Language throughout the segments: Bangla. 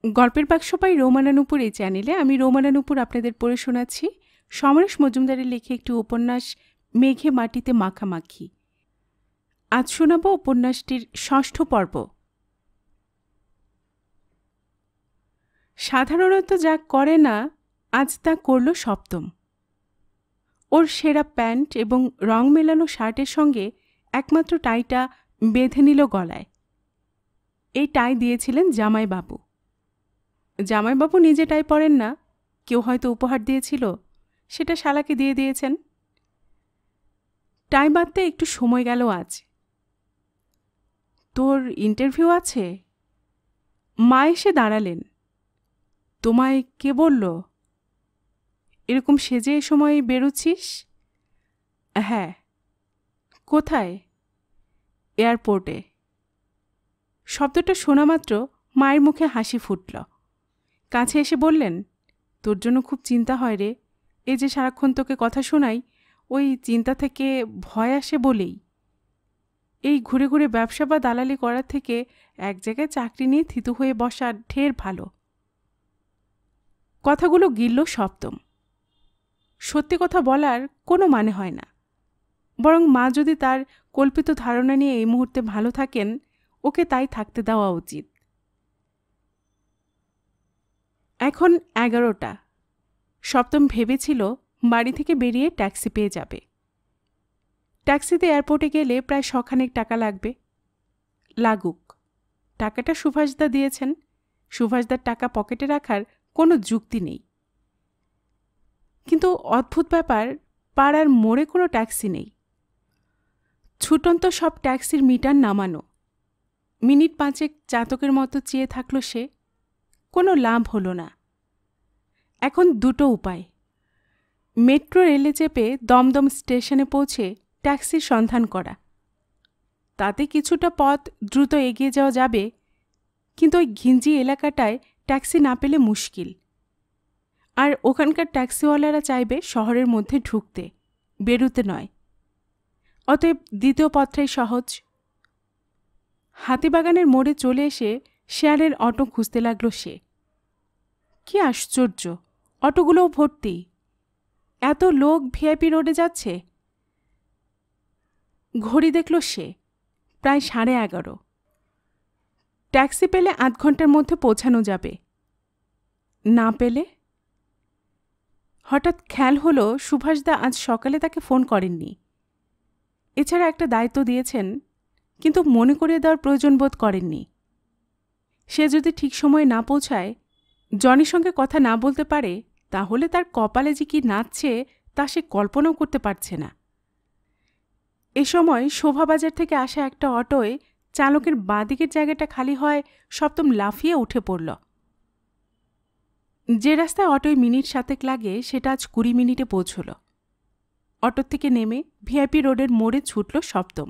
গল্পের বাক্স পাই রোমানা নুপুর এই চ্যানেলে আমি রোমানা নুপুর আপনাদের পড়ে শোনাচ্ছি সমরেশ মজুমদারের লেখা একটি উপন্যাস মেঘে মাটিতে মাখামাখি। আজ শোনাব উপন্যাসটির ৬ষ্ঠ পর্ব। সাধারণত যা করে না আজ তা করল সপ্তম। ওর সেরা প্যান্ট এবং রং মেলানো শার্টের সঙ্গে একমাত্র টাইটা বেঁধে নিল গলায়। এই টাই দিয়েছিলেন জামাইবাবু। জামাইবাবু নিজে টাই পরেন না, কেউ হয়তো উপহার দিয়েছিল, সেটা শালাকে দিয়ে দিয়েছেন। টাই বাঁধতে একটু সময় গেল আজ। তোর ইন্টারভিউ আছে? মা এসে দাঁড়ালেন। তোমায় কে বলল? এরকম সেজে এ সময় বেরোচ্ছিস? হ্যাঁ। কোথায়? এয়ারপোর্টে। শব্দটা শোনা মাত্র মায়ের মুখে হাসি ফুটল। কাছে এসে বললেন, তোর জন্য খুব চিন্তা হয় রে। এই যে সারাক্ষণ তোকে কথা শোনাই, ওই চিন্তা থেকে ভয় আসে বলেই। এই ঘুরে ঘুরে ব্যবসা বা দালালি করার থেকে এক জায়গায় চাকরি নিয়ে থিতু হয়ে বসা ঢের ভালো। কথাগুলো গিলল সপ্তম। সত্যি কথা বলার কোনো মানে হয় না, বরং মা যদি তার কল্পিত ধারণা নিয়ে এই মুহূর্তে ভালো থাকেন, ওকে তাই থাকতে দেওয়া উচিত। এখন 11টা। সপ্তম ভেবেছিল বাড়ি থেকে বেরিয়ে ট্যাক্সি পেয়ে যাবে। ট্যাক্সিতে এয়ারপোর্টে গেলে প্রায় 100 টাকা লাগবে। লাগুক, টাকাটা সুভাষদা দিয়েছেন, সুভাষদার টাকা পকেটে রাখার কোনো যুক্তি নেই। কিন্তু অদ্ভুত ব্যাপার, পাড়ার মোড়ে কোনো ট্যাক্সি নেই। ছুটন্ত সব ট্যাক্সির মিটার নামানো। মিনিট 5 চাতকের মতো চেয়ে থাকল সে, কোনো লাভ হলো না। এখন দুটো উপায়: মেট্রো রেলে চেপে দমদম স্টেশনে পৌঁছে ট্যাক্সির সন্ধান করা। তাতে কিছুটা পথ দ্রুত এগিয়ে যাওয়া যাবে, কিন্তু ওই ঘিঞ্জি এলাকাটায় ট্যাক্সি না পেলে মুশকিল। আর ওখানকার ট্যাক্সিওয়ালারা চাইবে শহরের মধ্যে ঢুকতে, বেরুতে নয়। অতএব দ্বিতীয় পথটাই সহজ। হাতিবাগানের মোড়ে চলে এসে শেয়ারের অটো খুঁজতে লাগল সে। কি আশ্চর্য, অটোগুলোও ভর্তি। এত লোক ভিআইপি রোডে যাচ্ছে। ঘড়ি দেখল সে, প্রায় 11:30। ট্যাক্সি পেলে আধ ঘন্টার মধ্যে পৌঁছানো যাবে। না পেলে? হঠাৎ খেয়াল হলো সুভাষদা আজ সকালে তাকে ফোন করেননি। এছাড়া একটা দায়িত্ব দিয়েছেন, কিন্তু মনে করিয়ে দেওয়ার প্রয়োজন বোধ করেননি। সে যদি ঠিক সময়ে না পৌঁছায়, জনির সঙ্গে কথা না বলতে পারে, তাহলে তার কপালে যে কি নাচছে তা সে কল্পনাও করতে পারছে না। এ সময় শোভাবাজার থেকে আসা একটা অটোয় চালকের বাঁদিকের জায়গাটা খালি হয়, সপ্তম লাফিয়ে উঠে পড়ল। যে রাস্তায় অটোয় মিনিট 7 লাগে, সেটা আজ 20 মিনিটে পৌঁছল। অটোর থেকে নেমে ভিআইপি রোডের মোড়ে ছুটল সপ্তম।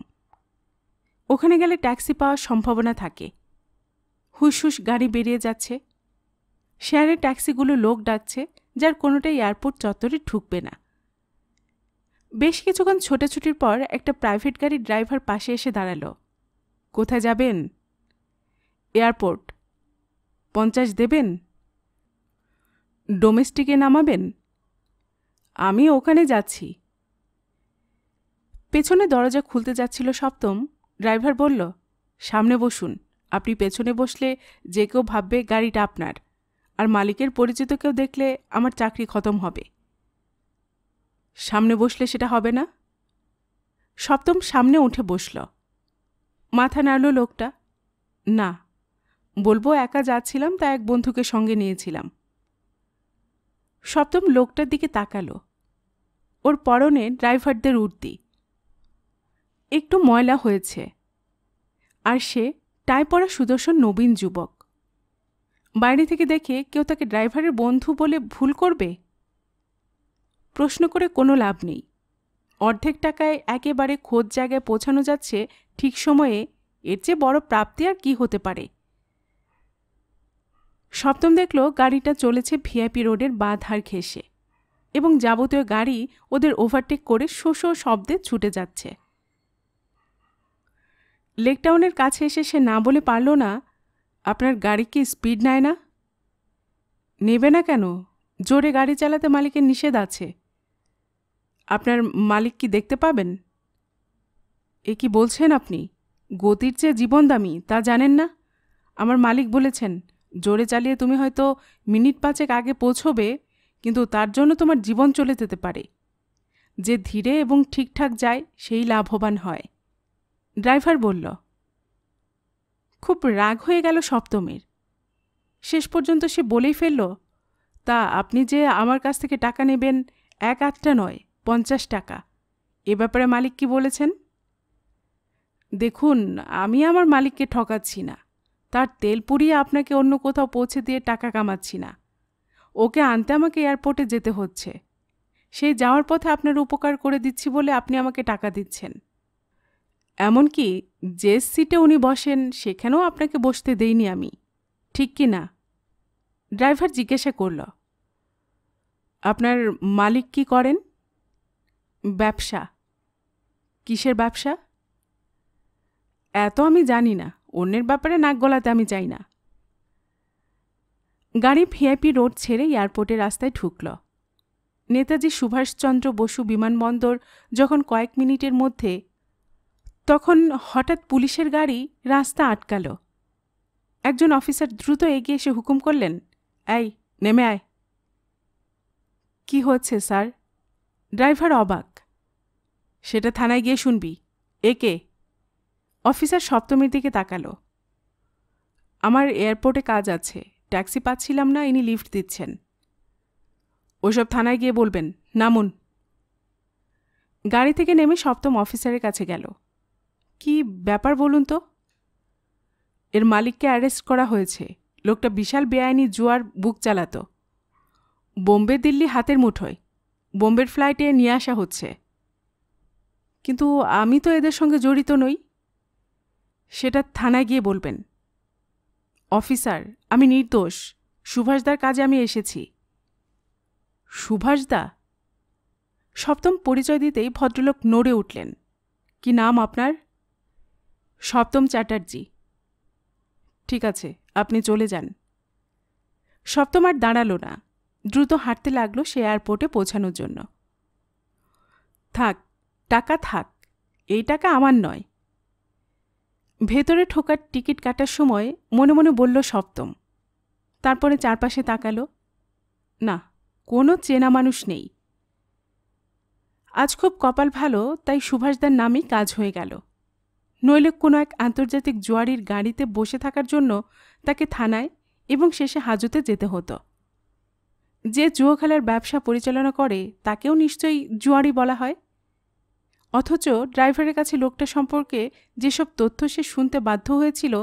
ওখানে গেলে ট্যাক্সি পাওয়ার সম্ভাবনা থাকে। হুসহুস গাড়ি বেরিয়ে যাচ্ছে। শেয়ারের ট্যাক্সিগুলো লোক ডাকছে, যার কোনোটাই এয়ারপোর্ট চত্বরে ঢুকবে না। বেশ কিছুক্ষণ ছোটাছুটির পর একটা প্রাইভেট গাড়ির ড্রাইভার পাশে এসে দাঁড়াল। কোথায় যাবেন? এয়ারপোর্ট। 50 দেবেন? ডোমেস্টিকে নামাবেন? আমি ওখানে যাচ্ছি। পেছনে দরজা খুলতে যাচ্ছিল সপ্তম। ড্রাইভার বলল, সামনে বসুন। আপনি পেছনে বসলে যে কেউ ভাববে গাড়িটা আপনার, আর মালিকের পরিচিত কেউ দেখলে আমার চাকরি খতম হবে। সামনে বসলে সেটা হবে না? সপ্তম সামনে উঠে বসল। মাথা নাড়ল লোকটা। না, বলবো একা যাচ্ছিলাম, তা এক বন্ধুকে সঙ্গে নিয়েছিলাম। সপ্তম লোকটার দিকে তাকালো। ওর পরনে ড্রাইভারদের উর্দি, একটু ময়লা হয়েছে, আর সে টাই পরা সুদর্শন নবীন যুবক। বাইরে থেকে দেখে কেউ তাকে ড্রাইভারের বন্ধু বলে ভুল করবে? প্রশ্ন করে কোনো লাভ নেই। অর্ধেক টাকায় একেবারে খোঁজ জায়গায় পৌঁছানো যাচ্ছে ঠিক সময়ে, এর চেয়ে বড় প্রাপ্তি আর কি হতে পারে? সপ্তম দেখল গাড়িটা চলেছে ভিআইপি রোডের বাঁ ধার ঘেঁষে, এবং যাবতীয় গাড়ি ওদের ওভারটেক করে শো শো শব্দে ছুটে যাচ্ছে। লেকটাউনের কাছে এসে সে না বলে পারল না, আপনার গাড়ি কি স্পিড নেয় না? নেবে না কেন? জোরে গাড়ি চালাতে মালিকের নিষেধ আছে। আপনার মালিক কি দেখতে পাবেন? এ কি বলছেন আপনি? গতির চেয়ে জীবন দামি, তা জানেন না? আমার মালিক বলেছেন, জোরে চালিয়ে তুমি হয়তো মিনিট 5 আগে পৌঁছবে, কিন্তু তার জন্য তোমার জীবন চলে যেতে পারে। যে ধীরে এবং ঠিকঠাক যায় সেই লাভবান হয়। ড্রাইভার বলল। খুব রাগ হয়ে গেল সপ্তমের। শেষ পর্যন্ত সে বলেই ফেলল, তা আপনি যে আমার কাছ থেকে টাকা নেবেন 1-8টা নয়, 50 টাকা। এ ব্যাপারে মালিক কি বলেছেন? দেখুন, আমি আমার মালিককে ঠকাচ্ছি না। তার তেল পুড়িয়ে আপনাকে অন্য কোথাও পৌঁছে দিয়ে টাকা কামাচ্ছি না। ওকে আনতে আমাকে এয়ারপোর্টে যেতে হচ্ছে। সেই যাওয়ার পথে আপনার উপকার করে দিচ্ছি বলে আপনি আমাকে টাকা দিচ্ছেন। এমনকি যে সিটে উনি বসেন সেখানেও আপনাকে বসতে দেইনি আমি, ঠিক কি না? ড্রাইভার জিজ্ঞাসা করল। আপনার মালিক কি করেন? ব্যবসা। কিসের ব্যবসা? এত আমি জানি না, অন্যের ব্যাপারে নাক গলাতে আমি চাই না। গাড়ি ভিআইপি রোড ছেড়ে এয়ারপোর্টের রাস্তায় ঢুকল। নেতাজি সুভাষচন্দ্র বসু বিমানবন্দর যখন কয়েক মিনিটের মধ্যে, তখন হঠাৎ পুলিশের গাড়ি রাস্তা আটকাল। একজন অফিসার দ্রুত এগিয়ে এসে হুকুম করলেন, এই নেমে আয়। কি হচ্ছে স্যার? ড্রাইভার অবাক। সেটা থানায় গিয়ে শুনবি। একে? অফিসার সপ্তমীর দিকে তাকালো। আমার এয়ারপোর্টে কাজ আছে, ট্যাক্সি পাচ্ছিলাম না, ইনি লিফট দিচ্ছেন। ওসব থানায় গিয়ে বলবেন। নামুন। গাড়ি থেকে নেমে সপ্তম অফিসারের কাছে গেল। কি ব্যাপার বলুন তো? এর মালিককে অ্যারেস্ট করা হয়েছে। লোকটা বিশাল বেআইনি জুয়ার বুক চালাত। বোম্বে দিল্লি হাতের মুঠোয়। বোম্বের ফ্লাইটে নিয়ে আসা হচ্ছে। কিন্তু আমি তো এদের সঙ্গে জড়িত নই। সেটা থানায় গিয়ে বলবেন। অফিসার, আমি নির্দোষ। সুভাষদার কাজে আমি এসেছি। সুভাষদা? সপ্তম পরিচয় দিতেই ভদ্রলোক নড়ে উঠলেন। কি নাম আপনার? সপ্তম চ্যাটার্জি। ঠিক আছে, আপনি চলে যান। সপ্তম আর দাঁড়ালো না, দ্রুত হাঁটতে লাগলো সে এয়ারপোর্টে পৌঁছানোর জন্য। থাক, টাকা থাক, এই টাকা আমার নয়। ভেতরে ঢোকার টিকিট কাটার সময় মনে মনে বলল সপ্তম। তারপরে চারপাশে তাকালো। না, কোনো চেনা মানুষ নেই। আজ খুব কপাল ভালো, তাই সুভাষদার নামেই কাজ হয়ে গেল। নইলে কোনো এক আন্তর্জাতিক জুয়ারির গাড়িতে বসে থাকার জন্য তাকে থানায় এবং শেষে হাজতে যেতে হতো। যে জুয়া খেলার ব্যবসা পরিচালনা করে তাকেও নিশ্চয়ই জুয়ারি বলা হয়। অথচ ড্রাইভারের কাছে লোকটা সম্পর্কে যেসব তথ্য সে শুনতে বাধ্য হয়েছিল,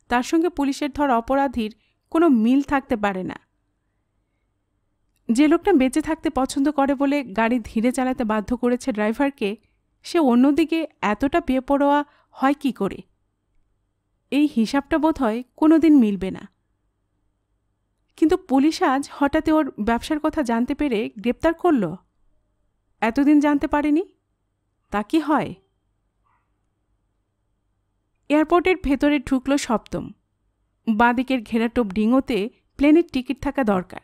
তার সঙ্গে পুলিশের ধরা অপরাধীর কোনো মিল থাকতে পারে না। যে লোকটা বেঁচে থাকতে পছন্দ করে বলে গাড়ি ধীরে চালাতে বাধ্য করেছে ড্রাইভারকে, সে অন্যদিকে এতটা বেপরোয়া হয় কি করে? এই হিসাবটা বোধ হয় কোনো দিন মিলবে না। কিন্তু পুলিশ আজ হঠাৎ ওর ব্যবসার কথা জানতে পেরে গ্রেপ্তার করল। এতদিন জানতে পারেনি, তা কি হয়? এয়ারপোর্টের ভেতরে ঢুকল সপ্তম। বাঁদিকের ঘেরাটোপ ডিঙোতে প্লেনের টিকিট থাকা দরকার।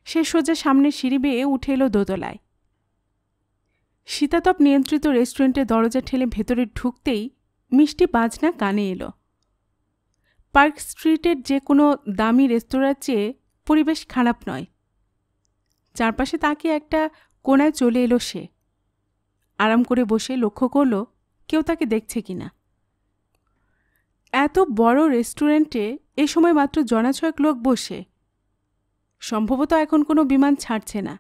সে সোজা সামনের সিঁড়ি বেয়ে উঠে এলো দোতলায়। শীতাতপ নিয়ন্ত্রিত রেস্টুরেন্টের দরজা ঠেলে ভেতরে ঢুকতেই মিষ্টি বাজনা কানে এলো। পার্ক স্ট্রিটের যে কোনো দামি রেস্তোরাঁর চেয়ে পরিবেশ খারাপ নয়। চারপাশে তাকিয়ে একটা কোণায় চলে এলো সে। আরাম করে বসে লক্ষ্য করল কেউ তাকে দেখছে কিনা। এত বড় রেস্টুরেন্টে এ সময় মাত্র জনাছয়েক লোক বসে। সম্ভবত এখন কোনো বিমান ছাড়ছে না।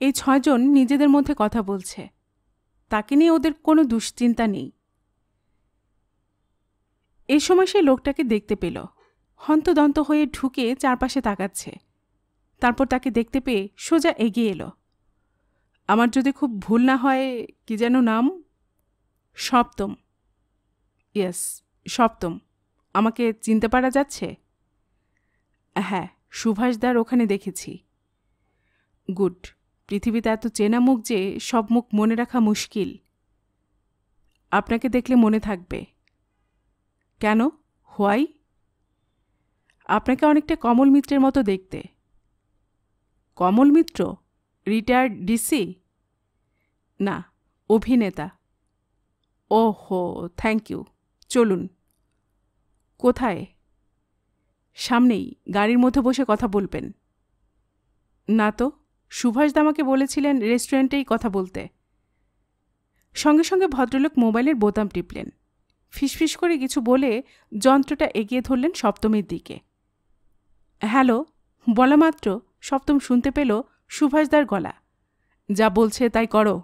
এই 6 জন নিজেদের মধ্যে কথা বলছে। তাকে নিয়ে ওদের কোনো দুশ্চিন্তা নেই। এ সময় সে লোকটাকে দেখতে পেল। হন্তদন্ত হয়ে ঢুকে চারপাশে তাকাচ্ছে। তারপর তাকে দেখতে পেয়ে সোজা এগিয়ে এলো। আমার যদি খুব ভুল না হয়, কি যেন নাম? সপ্তম। ইয়েস, সপ্তম। আমাকে চিনতে পারা যাচ্ছে? হ্যাঁ, সুভাষদার ওখানে দেখেছি। গুড। পৃথিবীতে এত চেনা মুখ যে সব মুখ মনে রাখা মুশকিল। আপনাকে দেখলে মনে থাকবে। কেন? হোয়াই? আপনাকে অনেকটা কমল মিত্রের মতো দেখতে। কমল মিত্র? Retired DC? না, অভিনেতা। ওহো, থ্যাংক ইউ। চলুন। কোথায়? সামনেই, গাড়ির মধ্যে বসে কথা বলবেন। না তো, সুভাষদা আমাকে বলেছিলেন রেস্টুরেন্টেই কথা বলতে। সঙ্গে সঙ্গে ভদ্রলোক মোবাইলের বোতাম টিপলেন। ফিসফিস করে কিছু বলে যন্ত্রটা এগিয়ে ধরলেন সপ্তমের দিকে। হ্যালো বলা মাত্র সপ্তম শুনতে পেল সুভাষদার গলা। যা বলছে তাই করো।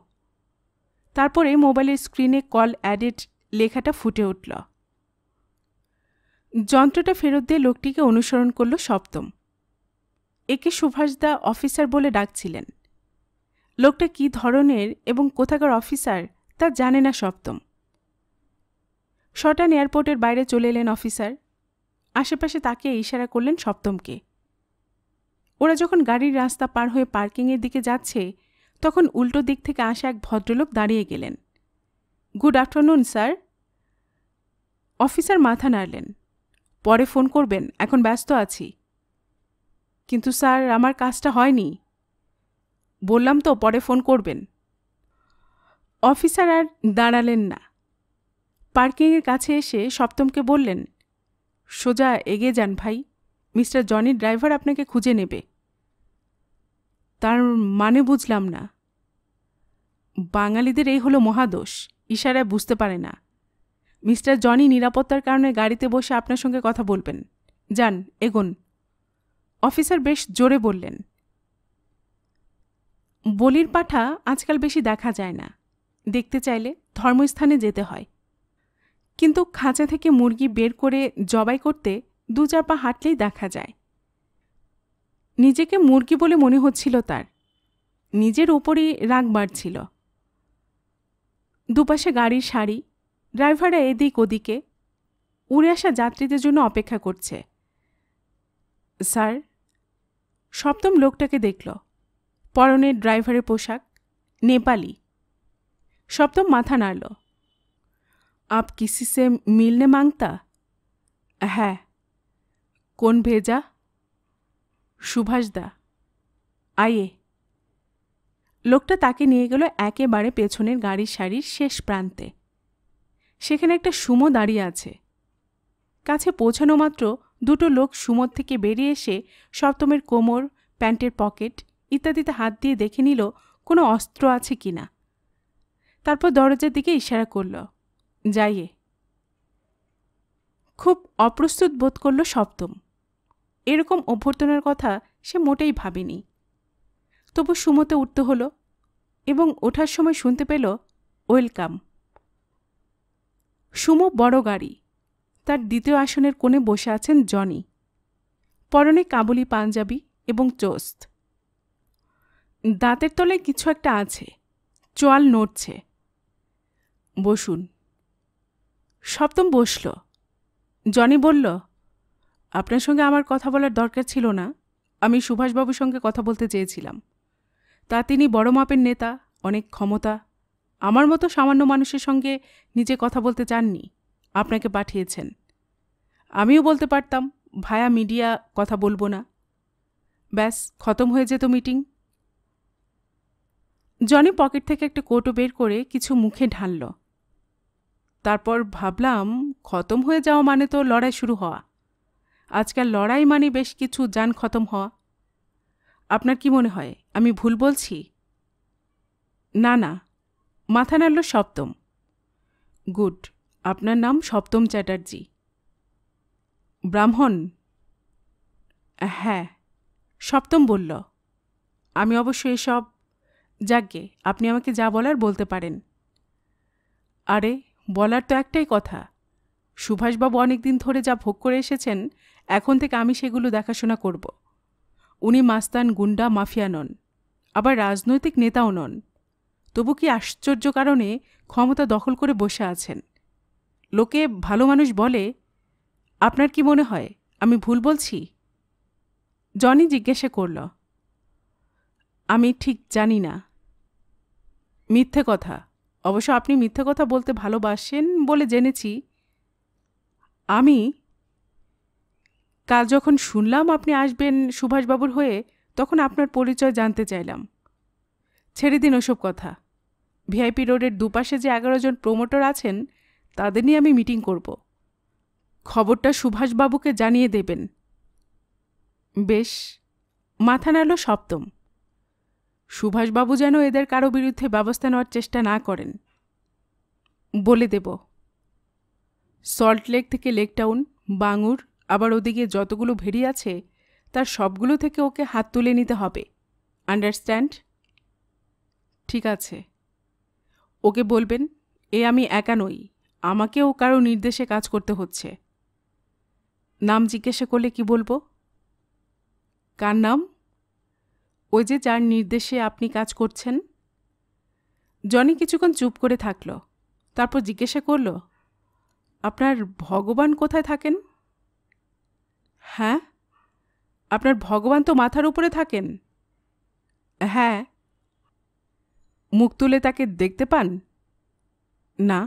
তারপরে মোবাইলের স্ক্রিনে কল অ্যাডেড লেখাটা ফুটে উঠল। যন্ত্রটা ফেরত দিয়ে লোকটিকে অনুসরণ করল সপ্তম। একে সুভাষদা অফিসার বলে ডাকছিলেন। লোকটা কী ধরনের এবং কোথাকার অফিসার তা জানে না সপ্তম। শটান এয়ারপোর্টের বাইরে চলে এলেন অফিসার। আশেপাশে তাকে ইশারা করলেন সপ্তমকে। ওরা যখন গাড়ির রাস্তা পার হয়ে পার্কিংয়ের দিকে যাচ্ছে তখন উল্টো দিক থেকে আসা এক ভদ্রলোক দাঁড়িয়ে গেলেন। Good afternoon sir. অফিসার মাথা নাড়লেন। পরে ফোন করবেন, এখন ব্যস্ত আছি। কিন্তু স্যার, আমার কাজটা হয়নি। বললাম তো পরে ফোন করবেন। অফিসার আর দাঁড়ালেন না। পার্কিংয়ের কাছে এসে সপ্তমকে বললেন, সোজা এগিয়ে যান ভাই, মিস্টার জনির ড্রাইভার আপনাকে খুঁজে নেবে। তার মানে বুঝলাম না। বাঙালিদের এই হলো মহাদোষ, ইশারায় বুঝতে পারে না। মিস্টার জনি নিরাপত্তার কারণে গাড়িতে বসে আপনার সঙ্গে কথা বলবেন। যান, এগোন। অফিসার বেশ জোরে বললেন। বলির পাঠা আজকাল বেশি দেখা যায় না। দেখতে চাইলে ধর্মস্থানে যেতে হয়। কিন্তু খাঁচা থেকে মুরগি বের করে জবাই করতে 2-4 পা হাঁটলেই দেখা যায়। নিজেকে মুরগি বলে মনে হচ্ছিল তার। নিজের ওপরই রাগ বাড়ছিল। দুপাশে গাড়ির সারি, ড্রাইভাররা এদিক ওদিকে, উড়ে আসা যাত্রীদের জন্য অপেক্ষা করছে। স্যার, সপ্তম লোকটাকে দেখল। পরনের ড্রাইভারের পোশাক, নেপালি। সপ্তম মাথা নাড়ল। আপ কিসি সে মিলনে মাংতা? হ্যাঁ। কোন ভেজা? সুভাষদা। আইয়ে। লোকটা তাকে নিয়ে গেল একেবারে পেছনের গাড়ির সারির শেষ প্রান্তে। সেখানে একটা সুমো দাঁড়িয়ে আছে। কাছে পৌঁছানো মাত্র 2 লোক সুমোর থেকে বেরিয়ে এসে সপ্তমের কোমর, প্যান্টের পকেট ইত্যাদিতে হাত দিয়ে দেখে নিল কোনো অস্ত্র আছে কিনা। তারপর দরজার দিকে ইশারা করল, যাইয়ে। খুব অপ্রস্তুত বোধ করল সপ্তম। এরকম অভ্যর্থনার কথা সে মোটেই ভাবেনি। তবু সুমোতে উঠতে হলো এবং ওঠার সময় শুনতে পেল, ওয়েলকাম। সুমো বড় গাড়ি। তার দ্বিতীয় আসনের কোণে বসে আছেন জনি। পরনে কাবুলি পাঞ্জাবি এবং চোস্ত। দাঁতের তলায় কিছু একটা আছে, চোয়াল নড়ছে। বসুন। সপ্তম বসল। জনি বলল, আপনার সঙ্গে আমার কথা বলার দরকার ছিল না। আমি সুভাষবাবুর সঙ্গে কথা বলতে চেয়েছিলাম। তা তিনি বড় মাপের নেতা, অনেক ক্ষমতা। আমার মতো সামান্য মানুষের সঙ্গে নিজে কথা বলতে চাননি, আপনাকে পাঠিয়েছেন। আমিও বলতে পারতাম ভায়া মিডিয়া কথা বলবো না। ব্যাস, খতম হয়ে যেত মিটিং। জনি পকেট থেকে একটা কৌটো বের করে কিছু মুখে ঢালল। তারপর ভাবলাম, খতম হয়ে যাওয়া মানে তো লড়াই শুরু হওয়া। আজকাল লড়াই মানে বেশ কিছু যান খতম হওয়া। আপনার কি মনে হয় আমি ভুল বলছি? না না, মাথা নাড়ল সপ্তম। গুড, আপনার নাম সপ্তম চ্যাটার্জি। ব্রাহ্মণ? হ্যাঁ। সপ্তম বলল, আমি অবশ্য এসব, যাজ্ঞে, আপনি আমাকে যা বলার বলতে পারেন। আরে, বলার তো একটাই কথা। সুভাষবাবু অনেকদিন ধরে যা ভোগ করে এসেছেন, এখন থেকে আমি সেগুলো দেখাশোনা করব। উনি মাস্তান, গুন্ডা, মাফিয়া নন, আবার রাজনৈতিক নেতাও নন। তবু কি আশ্চর্য কারণে ক্ষমতা দখল করে বসে আছেন। লোকে ভালো মানুষ বলে। আপনার কি মনে হয় আমি ভুল বলছি? জনি জিজ্ঞাসা করল। আমি ঠিক জানি না। মিথ্যে কথা? অবশ্য আপনি মিথ্যে কথা বলতে ভালোবাসেন বলে জেনেছি। আমি? কাল যখন শুনলাম আপনি আসবেন সুভাষবাবুর হয়ে, তখন আপনার পরিচয় জানতে চাইলাম। ছেড়ে দিন ওসব কথা। ভিআইপি রোডের দুপাশে যে 11 জন প্রমোটর আছেন, তাদের নিয়ে আমি মিটিং করব। খবরটা সুভাষবাবুকে জানিয়ে দেবেন। বেশ, মাথা নাড়ল সপ্তম। সুভাষবাবু যেন এদের কারো বিরুদ্ধে ব্যবস্থা নেওয়ার চেষ্টা না করেন। বলে দেব। সল্টলেক থেকে লেকটাউন, বাঙুর, আবার ওদিকে যতগুলো ভেড়ি আছে তার সবগুলো থেকে ওকে হাত তুলে নিতে হবে। আন্ডারস্ট্যান্ড? ঠিক আছে। ওকে বলবেন এ আমি একা নই, আমাকেও কারো নির্দেশে কাজ করতে হচ্ছে। নাম জিজ্ঞাসা করলে কি বলবো? কার নাম? ওই যে যার নির্দেশে আপনি কাজ করছেন। জনি কিছুক্ষণ চুপ করে থাকল, তারপর জিজ্ঞাসা করল, আপনার ভগবান কোথায় থাকেন? হ্যাঁ, আপনার ভগবান তো মাথার উপরে থাকেন। হ্যাঁ। মুখ তুলে তাকে দেখতে পান? না।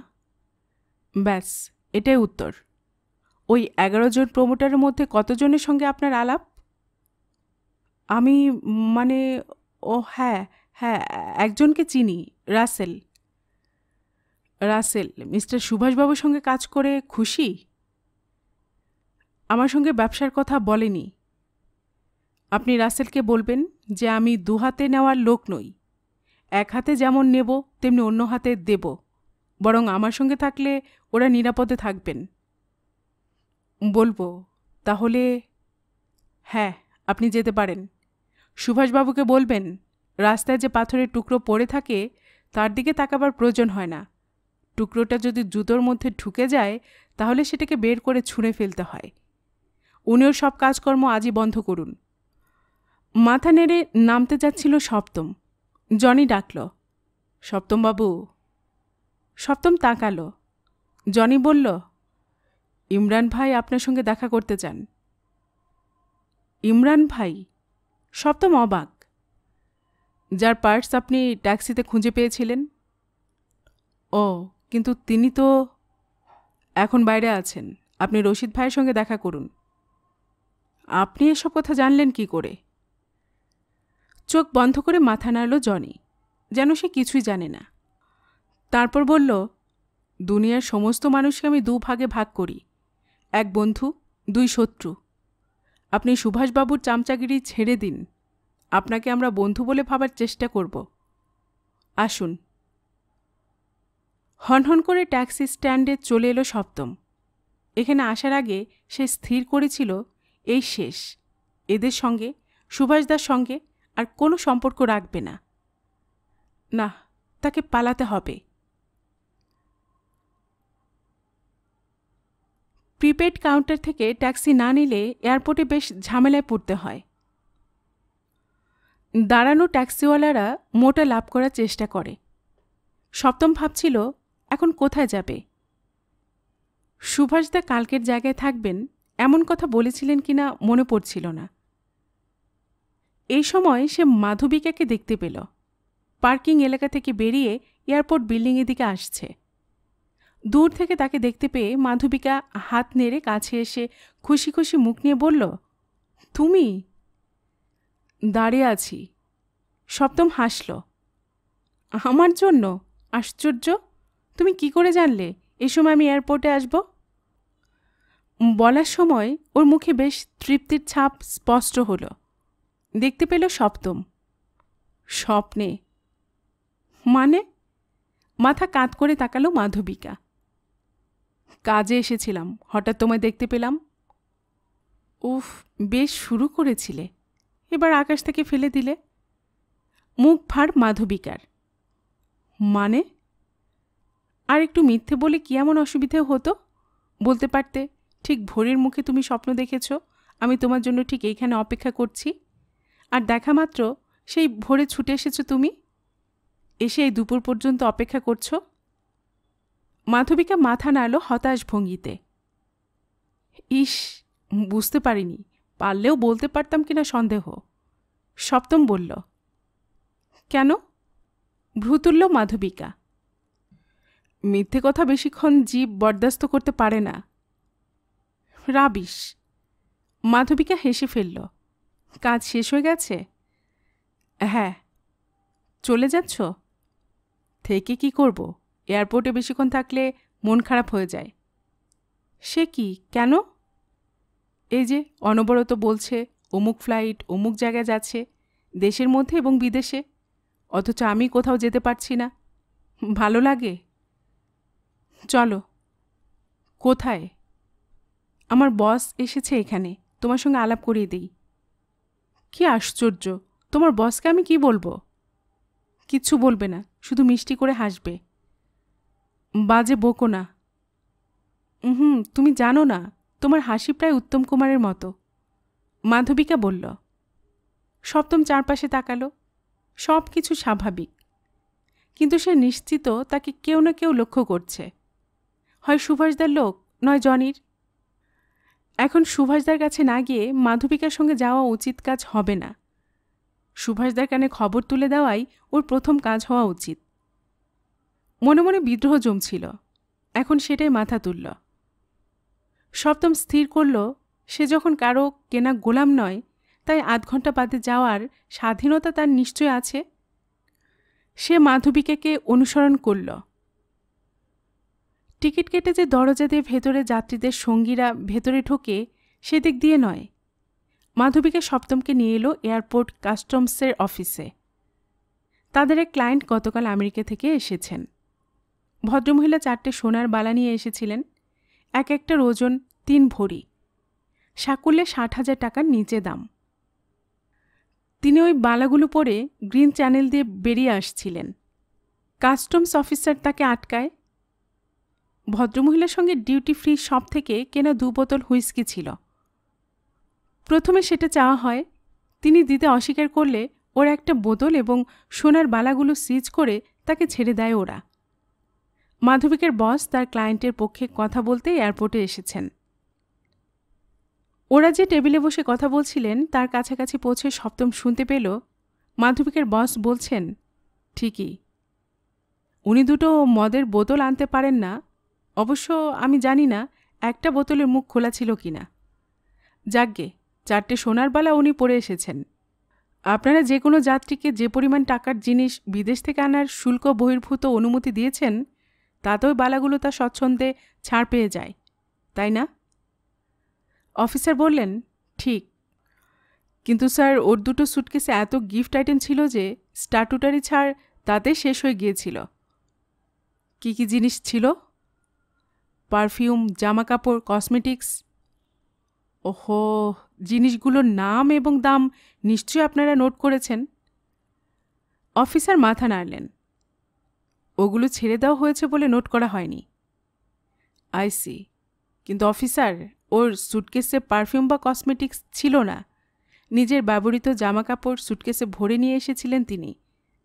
ব্যাস, এটাই উত্তর। ওই 11 জন প্রমোটারের মধ্যে কতজনের সঙ্গে আপনার আলাপ? আমি মানে ও হ্যাঁ হ্যাঁ, একজনকে চিনি, রাসেল। রাসেল মিস্টার সুভাষবাবুর সঙ্গে কাজ করে খুশি? আমার সঙ্গে ব্যবসার কথা বলেনি। আপনি রাসেলকে বলবেন যে আমি দুহাতে নেওয়ার লোক নই। এক হাতে যেমন নেব তেমনি অন্য হাতে দেব, বরং আমার সঙ্গে থাকলে ওরা নিরাপদে থাকবেন। বলবো তাহলে? হ্যাঁ, আপনি যেতে পারেন। সুভাষবাবুকে বলবেন রাস্তায় যে পাথরের টুকরো পড়ে থাকে তার দিকে তাকাবার প্রয়োজন হয় না। টুকরোটা যদি জুতোর মধ্যে ঢুকে যায় তাহলে সেটাকে বের করে ছুঁড়ে ফেলতে হয়। উনিও সব কাজকর্ম আজই বন্ধ করুন। মাথা নেড়ে নামতে যাচ্ছিল সপ্তম। জনি ডাকল, সপ্তমবাবু। সপ্তম তাকালো। জনি বলল, ইমরান ভাই আপনার সঙ্গে দেখা করতে চান। ইমরান ভাই? সপ্তম অবাক। যার পার্স আপনি ট্যাক্সিতে খুঁজে পেয়েছিলেন? ও, কিন্তু তিনি তো এখন বাইরে আছেন। আপনি রশিদ ভাইয়ের সঙ্গে দেখা করুন। আপনি এসব কথা জানলেন কি করে? চোখ বন্ধ করে মাথা নাড়ল জনি, যেন সে কিছুই জানে না। তারপর বলল, দুনিয়ার সমস্ত মানুষকে আমি 2 ভাগে ভাগ করি, 1 বন্ধু, 2 শত্রু। আপনি সুভাষবাবুর চামচাগিরি ছেড়ে দিন। আপনাকে আমরা বন্ধু বলে ভাবার চেষ্টা করব। আসুন। হনহন করে ট্যাক্সি স্ট্যান্ডে চলে এলো সপ্তম। এখানে আসার আগে সে স্থির করেছিল এই শেষ, এদের সঙ্গে, সুভাষদার সঙ্গে আর কোনো সম্পর্ক রাখবে না। না, তাকে পালাতে হবে। প্রিপেড কাউন্টার থেকে ট্যাক্সি না নিলে এয়ারপোর্টে বেশ ঝামেলায় পড়তে হয়। দাঁড়ানো ট্যাক্সিওয়ালারা মোটা লাভ করার চেষ্টা করে। সপ্তম ভাবছিল এখন কোথায় যাবে। সুভাষদা কালকের জায়গায় থাকবেন এমন কথা বলেছিলেন কিনা মনে পড়ছিল না। এই সময় সে মাধবিকাকে দেখতে পেল। পার্কিং এলাকা থেকে বেরিয়ে এয়ারপোর্ট বিল্ডিংয়ের দিকে আসছে। দূর থেকে তাকে দেখতে পেয়ে মাধবিকা হাত নেড়ে কাছে এসে খুশি খুশি মুখ নিয়ে বলল, তুমি? দাঁড়িয়ে আছি। সপ্তম হাসল। আমার জন্য? আশ্চর্য, তুমি কি করে জানলে এই সময় আমি এয়ারপোর্টে আসব? বলার সময় ওর মুখে বেশ তৃপ্তির ছাপ স্পষ্ট হলো। দেখতে পেল সপ্তম। স্বপ্নে? মানে? মাথা কাত করে তাকালো মাধবিকা। কাজে এসেছিলাম, হঠাৎ তোমায় দেখতে পেলাম। উফ, বেশ শুরু করেছিলে, এবার আকাশ থেকে ফেলে দিলে। মুখ ভার মাধবিকার। মানে? আর একটু মিথ্যে বলে কি এমন অসুবিধে হতো? বলতে পারতে ঠিক ভোরের মুখে তুমি স্বপ্ন দেখেছ, আমি তোমার জন্য ঠিক এইখানে অপেক্ষা করছি, আর দেখা মাত্র সেই ভোরে ছুটে এসেছ তুমি, এসে এই দুপুর পর্যন্ত অপেক্ষা করছ। মাধবিকা মাথা নাড়ল হতাশ ভঙ্গিতে। ইস, বুঝতে পারিনি, পারলেও বলতে পারতাম কিনা সন্দেহ। সপ্তম বলল। কেন? ভ্রু তুলল মাধবিকা। মিথ্যে কথা বেশিক্ষণ জীব বরদাস্ত করতে পারে না। রাবিশ। মাধবিকা হেসে ফেলল। কাজ শেষ হয়ে গেছে? হ্যাঁ। চলে যাচ্ছ? থেকে কি করব? এয়ারপোর্টে বেশিক্ষণ থাকলে মন খারাপ হয়ে যায়। সে কি, কেন? এই যে অনবরত বলছে অমুক ফ্লাইট, অমুক জায়গায় যাচ্ছে, দেশের মধ্যে এবং বিদেশে, অথচ আমি কোথাও যেতে পারছি না। ভালো লাগে? চলো। কোথায়? আমার বস এসেছে এখানে, তোমার সঙ্গে আলাপ করিয়ে দিই। কি আশ্চর্য! তোমার বসকে আমি কি বলবো? কিচ্ছু বলবে না, শুধু মিষ্টি করে হাসবে। বাজে বকো না। তুমি জানো না, তোমার হাসি প্রায় উত্তম কুমারের মতো। মাধবিকা বলল। সপ্তম চারপাশে তাকালো। সব কিছু স্বাভাবিক, কিন্তু সে নিশ্চিত তাকে কেউ না কেউ লক্ষ্য করছে। হয় সুভাষদার লোক, নয় জনির। এখন সুভাষদার কাছে না গিয়ে মাধবিকার সঙ্গে যাওয়া উচিত কাজ হবে না। সুভাষদার কানে খবর তুলে দেওয়াই ওর প্রথম কাজ হওয়া উচিত। মনে মনে বিদ্রোহ জমছিল, এখন সেটাই মাথা তুলল। সপ্তম স্থির করল, সে যখন কারো কেনা গোলাম নয়, তাই আধ ঘন্টা বাদে যাওয়ার স্বাধীনতা তার নিশ্চয় আছে। সে মাধবিকাকে অনুসরণ করল। টিকিট কেটে যে দরজা দিয়ে ভেতরে যাত্রীদের সঙ্গীরা ভেতরে ঢোকে, সেদিক দিয়ে নয়। মাধবিকা সপ্তমকে নিয়ে এলো এয়ারপোর্ট কাস্টমসের অফিসে। তাদের এক ক্লায়েন্ট গতকাল আমেরিকা থেকে এসেছেন। ভদ্রমহিলা 4টে সোনার বালা নিয়ে এসেছিলেন। এক একটার ওজন 3 ভরি। সাকুল্যে 60,000 টাকার নিচে দাম। তিনি ওই বালাগুলো পরে গ্রিন চ্যানেল দিয়ে বেরিয়ে আসছিলেন। কাস্টমস অফিসার তাকে আটকায়। ভদ্রমহিলার সঙ্গে ডিউটি ফ্রি শপ থেকে কেনা 2 বোতল হুইস্কি ছিল। প্রথমে সেটা চাওয়া হয়। তিনি দিতে অস্বীকার করলে ওর একটা বোতল এবং সোনার বালাগুলো সিজ করে তাকে ছেড়ে দেয় ওরা। মাধবিকার বস তার ক্লায়েন্টের পক্ষে কথা বলতে এয়ারপোর্টে এসেছেন। ওরা যে টেবিলে বসে কথা বলছিলেন তার কাছাকাছি পৌঁছে সপ্তম শুনতে পেল মাধবিকার বস বলছেন, ঠিকই, উনি 2টো মদের বোতল আনতে পারেন না। অবশ্য আমি জানি না একটা বোতলের মুখ খোলা ছিল কিনা। যাকগে, 4টে সোনার বালা উনি পরে এসেছেন। আপনারা যে কোনো যাত্রীকে যে পরিমাণ টাকার জিনিস বিদেশ থেকে আনার শুল্ক বহির্ভূত অনুমতি দিয়েছেন, তাতেও বালাগুলো তার স্বচ্ছন্দে ছাড় পেয়ে যায়, তাই না? অফিসার বললেন, ঠিক, কিন্তু স্যার ওর 2টো সুটকেসে এত গিফট আইটেম ছিল যে স্ট্যাটুটারি ছাড় তাতে শেষ হয়ে গিয়েছিল। কি কি জিনিস ছিল? পারফিউম, জামাকাপড়, কসমেটিক্স। ওহো, জিনিসগুলোর নাম এবং দাম নিশ্চয়ই আপনারা নোট করেছেন। অফিসার মাথা নাড়লেন। ওগুলো ছেড়ে দেওয়া হয়েছে বলে নোট করা হয়নি। আইসি, কিন্তু অফিসার, ওর সুটকেসে পারফিউম বা কসমেটিক্স ছিল না। নিজের ব্যবহৃত জামাকাপড় সুটকেসে ভরে নিয়ে এসেছিলেন তিনি,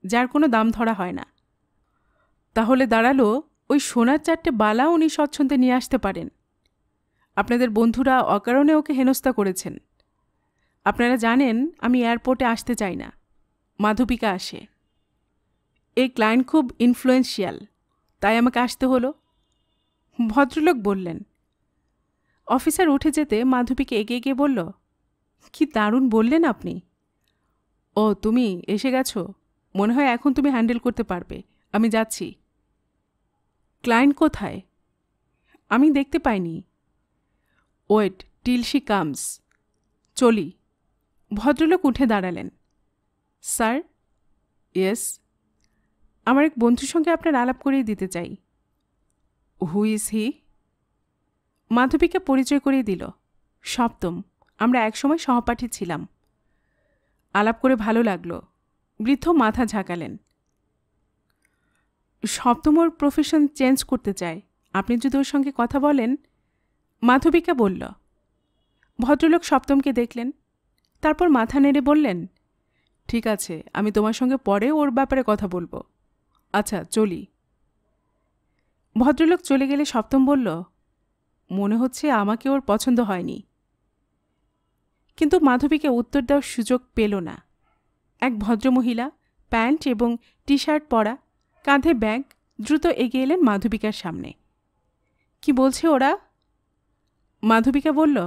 যার কোনো দাম ধরা হয় না। তাহলে দাঁড়ালো ওই সোনার 4টে বালা উনি স্বচ্ছন্দে নিয়ে আসতে পারেন। আপনাদের বন্ধুরা অকারণে ওকে হেনস্থা করেছেন। আপনারা জানেন আমি এয়ারপোর্টে আসতে চাই না, মাধবিকা আসে। এই ক্লায়েন্ট খুব ইনফ্লুয়েন্সিয়াল, তাই আমাকে আসতে হলো। ভদ্রলোক বললেন। অফিসার উঠে যেতে মাধবিকে এগিয়ে গিয়ে বলল, কি দারুণ বললেন আপনি। ও, তুমি এসে গেছো? মনে হয় এখন তুমি হ্যান্ডেল করতে পারবে। আমি যাচ্ছি। ক্লায়েন্ট কোথায়? আমি দেখতে পাইনি। Wait till she comes. চলি। ভদ্রলোক উঠে দাঁড়ালেন। স্যার? ইয়েস। আমার এক বন্ধুর সঙ্গে আপনার আলাপ করিয়ে দিতে চাই। Who is he? মাধবিকা পরিচয় করিয়ে দিল। সপ্তম, আমরা একসময় সহপাঠী ছিলাম। আলাপ করে ভালো লাগলো। বৃদ্ধ মাথা ঝাঁকালেন। সপ্তম ওর প্রফেশন চেঞ্জ করতে চায়, আপনি যদি ওর সঙ্গে কথা বলেন। মাধবিকা বলল। ভদ্রলোক সপ্তমকে দেখলেন, তারপর মাথা নেড়ে বললেন, ঠিক আছে, আমি তোমার সঙ্গে পরে ওর ব্যাপারে কথা বলবো। আচ্ছা, চলি। ভদ্রলোক চলে গেলে সপ্তম বলল, মনে হচ্ছে আমাকে ওর পছন্দ হয়নি। কিন্তু মাধবিকে উত্তর দেওয়ার সুযোগ পেল না। এক ভদ্রমহিলা, প্যান্ট এবং টি শার্ট পরা, কাঁধে ব্যাগ, দ্রুত এগিয়ে এলেন মাধবিকার সামনে। কি বলছে ওরা? মাধবিকা বলল,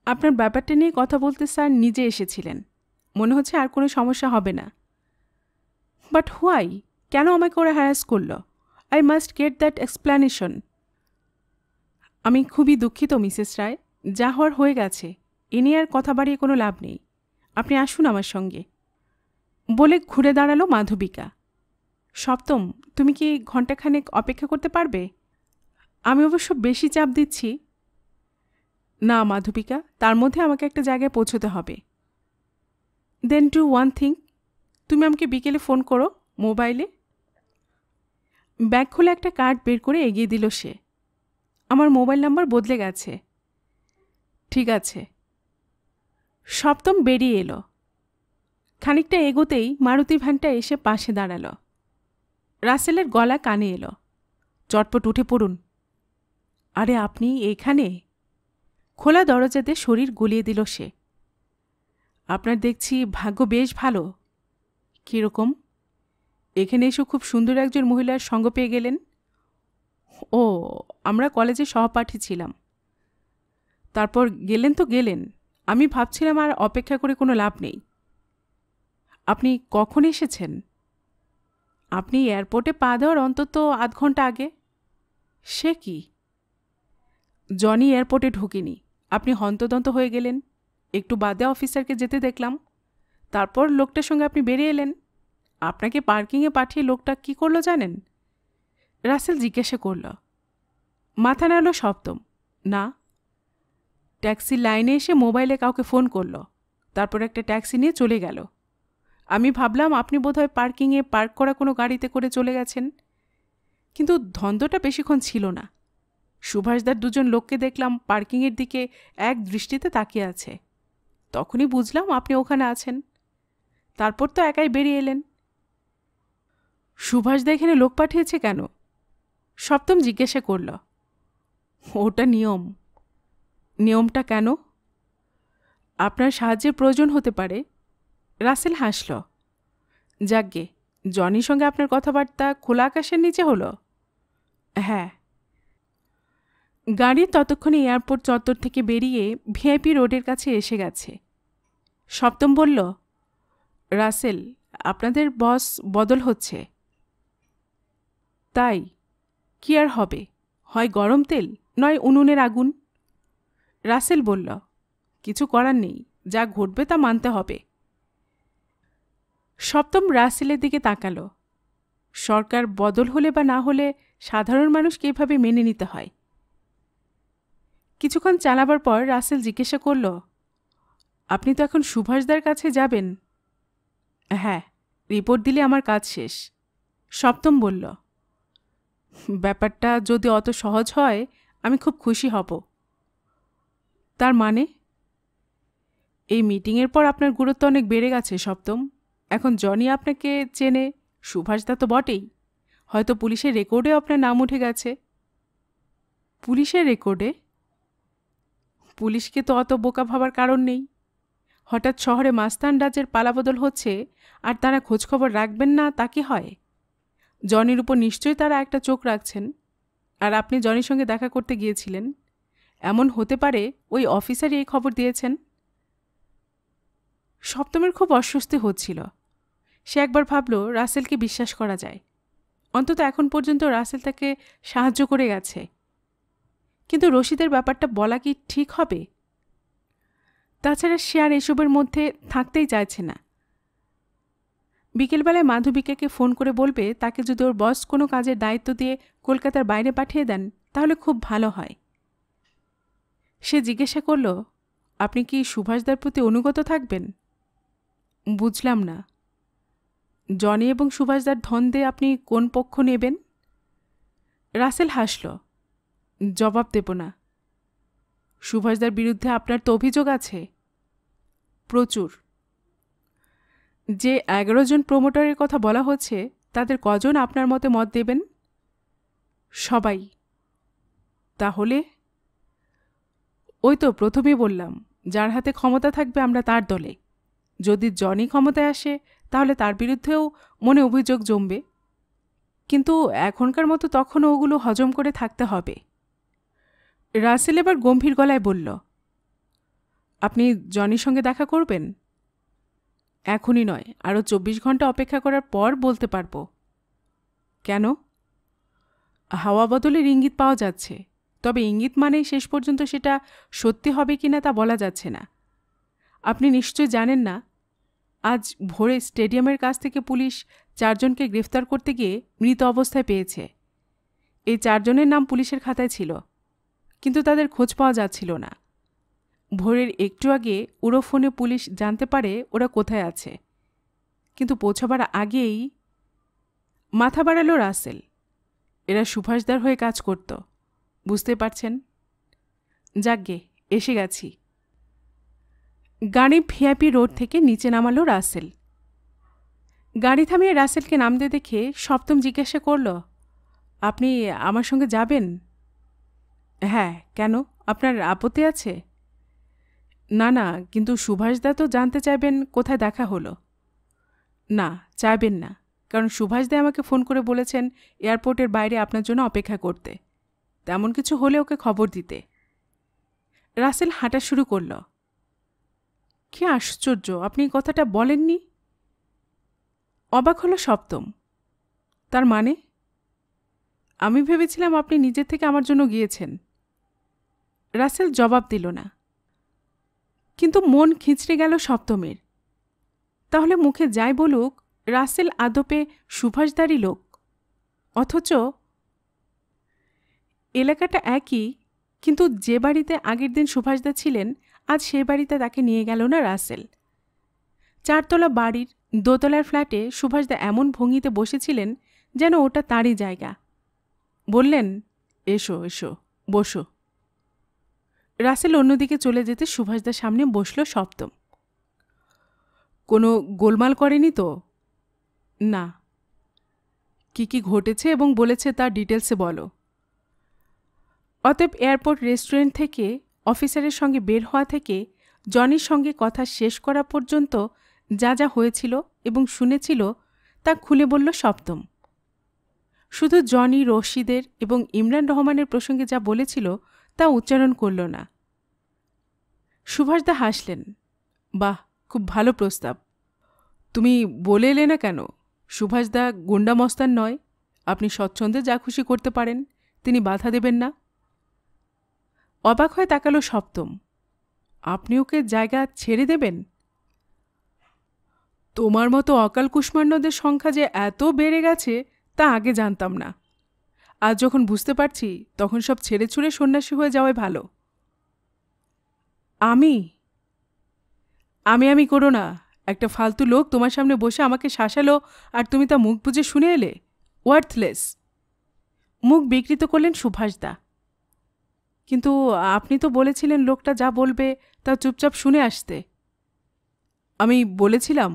আপনার ব্যাপারটা নিয়ে কথা বলতে স্যার নিজে এসেছিলেন। মনে হচ্ছে আর কোনো সমস্যা হবে না। But why? কেন আমাকে ওরা হ্যারাস করল? I must get that explanation. আমি খুবই দুঃখিত মিসেস রায়, যা হওয়ার হয়ে গেছে, এ নিয়ে আর কথা বাড়িয়ে কোনো লাভ নেই। আপনি আসুন আমার সঙ্গে, বলে ঘুরে দাঁড়ালো মাধবিকা। সপ্তম, তুমি কি ঘণ্টাখানেক অপেক্ষা করতে পারবে? আমি অবশ্য বেশি চাপ দিচ্ছি না মাধবিকা, তার মধ্যে আমাকে একটা জায়গায় পৌঁছতে হবে। দেন ডু ওয়ান থিং, তুমি আমাকে বিকেলে ফোন করো মোবাইলে। ব্যাগ খুলে একটা কার্ড বের করে এগিয়ে দিল সে। আমার মোবাইল নাম্বার বদলে গেছে। ঠিক আছে। সপ্তম বেরিয়ে এলো। খানিকটা এগোতেই মারুতি ভ্যানটা এসে পাশে দাঁড়ালো। রাসেলের গলা কানে এলো, চটপট উঠে পড়ুন। আরে আপনি এখানে? খোলা দরজাতে শরীর গলিয়ে দিল সে। আপনার দেখছি ভাগ্য বেশ ভালো। কীরকম? এখানে এসে খুব সুন্দর একজন মহিলার সঙ্গ পেয়ে গেলেন। ও, আমরা কলেজে সহপাঠী ছিলাম। তারপর গেলেন তো গেলেন, আমি ভাবছিলাম আর অপেক্ষা করে কোনো লাভ নেই। আপনি কখন এসেছেন? আপনি এয়ারপোর্টে পা দেওয়ার অন্তত আধ ঘন্টা আগে। সে কি? জনি এয়ারপোর্টে ঢুকিনি, আপনি হন্তদন্ত হয়ে গেলেন। একটু বাদে অফিসারকে যেতে দেখলাম, তারপর লোকটার সঙ্গে আপনি বেরিয়ে এলেন। আপনাকে পার্কিংয়ে পাঠিয়ে লোকটা কি করলো জানেন? রাসেল জিজ্ঞাসা করল। মাথা নাড়ল সপ্তম। না। ট্যাক্সির লাইনে এসে মোবাইলে কাউকে ফোন করল, তারপর একটা ট্যাক্সি নিয়ে চলে গেল। আমি ভাবলাম আপনি বোধহয় পার্কিংয়ে পার্ক করা কোনো গাড়িতে করে চলে গেছেন, কিন্তু ধন্দটা বেশিক্ষণ ছিল না। সুভাষদার দুজন লোককে দেখলাম পার্কিংয়ের দিকে এক দৃষ্টিতে তাকিয়ে আছে। তখনই বুঝলাম আপনি ওখানে আছেন। তারপর তো একাই বেরিয়ে এলেন। সুভাষদা এখানে লোক পাঠিয়েছে কেন? সপ্তম জিজ্ঞাসা করল। ওটা নিয়ম। নিয়মটা কেন? আপনার সাহায্যের প্রয়োজন হতে পারে। রাসেল হাসল। যাকগে, জনির সঙ্গে আপনার কথাবার্তা খোলা আকাশের নিচে হলো? হ্যাঁ। গাড়ি ততক্ষণে এয়ারপোর্ট চত্বর থেকে বেরিয়ে ভিআইপি রোডের কাছে এসে গেছে। সপ্তম বলল, রাসেল, আপনাদের বস বদল হচ্ছে। তাই? কি আর হবে, হয় গরম তেল নয় উনুনের আগুন। রাসেল বলল, কিছু করার নেই, যা ঘটবে তা মানতে হবে। সপ্তম রাসেলের দিকে তাকালো। সরকার বদল হলে বা না হলে সাধারণ মানুষকে এভাবে মেনে নিতে হয়। কিছুক্ষণ চালাবার পর রাসেল জিজ্ঞাসা করল, আপনি তো এখন সুভাষদার কাছে যাবেন? হ্যাঁ, রিপোর্ট দিলে আমার কাজ শেষ। সপ্তম বলল, ব্যাপারটা যদি অত সহজ হয় আমি খুব খুশি হব। তার মানে? এই মিটিংয়ের পর আপনার গুরুত্ব অনেক বেড়ে গেছে সপ্তম। এখন জনি আপনাকে চেনে, সুভাষদা তো বটেই, হয়তো পুলিশের রেকর্ডে আপনার নাম উঠে গেছে। পুলিশের রেকর্ডে? পুলিশকে তো অত বোকা ভাবার কারণ নেই। হঠাৎ শহরে মাস্তান রাজের পালাবদল হচ্ছে আর তারা খোঁজখবর রাখবেন না, তা কি হয়? জনির উপর নিশ্চয়ই তারা একটা চোখ রাখছেন। আর আপনি জনির সঙ্গে দেখা করতে গিয়েছিলেন, এমন হতে পারে ওই অফিসারই এই খবর দিয়েছেন। সপ্তমের খুব অস্বস্তি হচ্ছিল। সে একবার ভাবল রাসেলকে বিশ্বাস করা যায়, অন্তত এখন পর্যন্ত রাসেল তাকে সাহায্য করে গেছে। কিন্তু রশিদের ব্যাপারটা বলা কি ঠিক হবে? তাছাড়া সে আর এসবের মধ্যে থাকতেই চাইছে না। বিকেলবেলায় মাধবিকাকে ফোন করে বলবে তাকে যদি ওর বস কোনো কাজের দায়িত্ব দিয়ে কলকাতার বাইরে পাঠিয়ে দেন তাহলে খুব ভালো হয়। সে জিজ্ঞাসা করল, আপনি কি সুভাষদার প্রতি অনুগত থাকবেন? বুঝলাম না। জনি এবং সুভাষদার ধন্দে আপনি কোন পক্ষ নেবেন? রাসেল হাসল। জবাব দেব না। সুভাষদার বিরুদ্ধে আপনার তো অভিযোগ আছে? প্রচুর। যে 11 জন প্রমোটারের কথা বলা হচ্ছে তাদের কজন আপনার মতে মত দেবেন? সবাই। তাহলে? ওই তো প্রথমেই বললাম, যার হাতে ক্ষমতা থাকবে আমরা তার দলে। যদি জনি ক্ষমতায় আসে তাহলে তার বিরুদ্ধেও মনে অভিযোগ জমবে, কিন্তু এখনকার মতো তখনও ওগুলো হজম করে থাকতে হবে। রাসেল এবার গম্ভীর গলায় বলল, আপনি জনির সঙ্গে দেখা করবেন? এখনই নয়, আরও 24 ঘন্টা অপেক্ষা করার পর বলতে পারবো। কেন? হাওয়া বদলের ইঙ্গিত পাওয়া যাচ্ছে, তবে ইঙ্গিত মানেই শেষ পর্যন্ত সেটা সত্যি হবে কিনা তা বলা যাচ্ছে না। আপনি নিশ্চয় জানেন না, আজ ভোরে স্টেডিয়ামের কাছ থেকে পুলিশ 4 জনকে গ্রেফতার করতে গিয়ে মৃত অবস্থায় পেয়েছে। এই 4 জনের নাম পুলিশের খাতায় ছিল, কিন্তু তাদের খোঁজ পাওয়া যাচ্ছিল না। ভোরের একটু আগে উড়ো ফোনে পুলিশ জানতে পারে ওরা কোথায় আছে, কিন্তু পৌঁছাবার আগেই মাথা বাড়ালো রাসেল। এরা সুভাষদার হয়ে কাজ করত, বুঝতে পারছেন? যাকগে, এসে গেছি। গাড়ি ভিআইপি রোড থেকে নিচে নামালো রাসেল। গাড়ি থামিয়ে রাসেলকে নামতে দেখে সপ্তম জিজ্ঞাসা করল, আপনি আমার সঙ্গে যাবেন? হ্যাঁ, কেন? আপনার আপত্তি আছে? না না, কিন্তু সুভাষদা তো জানতে চাইবেন কোথায় দেখা হলো। না, চাইবেন না, কারণ সুভাষদা আমাকে ফোন করে বলেছেন এয়ারপোর্টের বাইরে আপনার জন্য অপেক্ষা করতে, তেমন কিছু হলে ওকে খবর দিতে। রাসেল হাঁটা শুরু করল। কি আশ্চর্য, আপনি কথাটা বলেননি? অবাক হলো সপ্তম। তার মানে? আমি ভেবেছিলাম আপনি নিজের থেকে আমার জন্য গিয়েছেন। রাসেল জবাব দিল না, কিন্তু মন খিঁচড়ে গেল সপ্তমের। তাহলে মুখে যাই বলুক, রাসেল আদপে সুভাষদারই লোক, অথচ এলাকাটা একই, কিন্তু যে বাড়িতে আগের দিন সুভাষদা ছিলেন আজ সে বাড়িতে তাকে নিয়ে গেল না রাসেল। 4 তলা বাড়ির দোতলার ফ্ল্যাটে সুভাষদা এমন ভঙ্গিতে বসেছিলেন যেন ওটা তারই জায়গা। বললেন, এসো এসো, বসো। রাসেল অন্যদিকে চলে যেতে সুভাষদার সামনে বসল সপ্তম। কোনো গোলমাল করেনি তো? না। কি ঘটেছে এবং বলেছে তার ডিটেলসে বলো। অতএব এয়ারপোর্ট রেস্টুরেন্ট থেকে অফিসারের সঙ্গে বের হওয়া থেকে জনির সঙ্গে কথা শেষ করা পর্যন্ত যা যা হয়েছিল এবং শুনেছিল তা খুলে বলল সপ্তম। শুধু জনি, রশিদের এবং ইমরান রহমানের প্রসঙ্গে যা বলেছিল তা উচ্চারণ করল না। সুভাষদা হাসলেন। বাহ, খুব ভালো প্রস্তাব। তুমি বলে এলে না কেন? সুভাষদা গুন্ডা মস্তান নয়, আপনি স্বচ্ছন্দে যা খুশি করতে পারেন, তিনি বাধা দেবেন না। অবাক হয়ে তাকালো সপ্তম। আপনি ওকে জায়গা ছেড়ে দেবেন? তোমার মতো অকাল কুষ্মাণ্ডদের সংখ্যা যে এত বেড়ে গেছে তা আগে জানতাম না। আজ যখন বুঝতে পারছি তখন সব ছেড়ে ছুড়ে সন্ন্যাসী হয়ে যাওয়াই ভালো। আমি করো না। একটা ফালতু লোক তোমার সামনে বসে আমাকে শাসালো আর তুমি তা মুখ বুজে শুনে এলে? ওয়ার্থলেস। মুখ বিকৃত করলেন সুভাষদা। কিন্তু আপনি তো বলেছিলেন লোকটা যা বলবে তা চুপচাপ শুনে আসতে। আমি বলেছিলাম?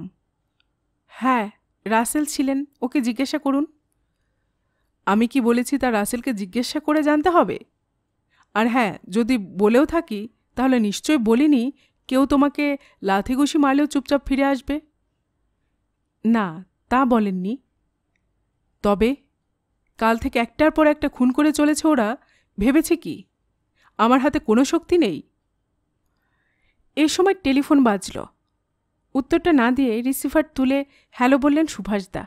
হ্যাঁ, রাসেল ছিলেন, ওকে জিজ্ঞাসা করুন। আমি কি বলেছি তা রাসেলকে জিজ্ঞাসা করে জানতে হবে? আর হ্যাঁ, যদি বলেও থাকি তাহলে নিশ্চয় বলিনি কেউ তোমাকে লাথিঘুষি মারলেও চুপচাপ ফিরে আসবে। না, তা বলেননি। তবে কাল থেকে একটার পর একটা খুন করে চলেছে ওরা, ভেবেছে কি আমার হাতে কোনো শক্তি নেই? এই সময় টেলিফোন বাজল। উত্তরটা না দিয়ে রিসিভার তুলে হ্যালো বললেন সুভাষদা।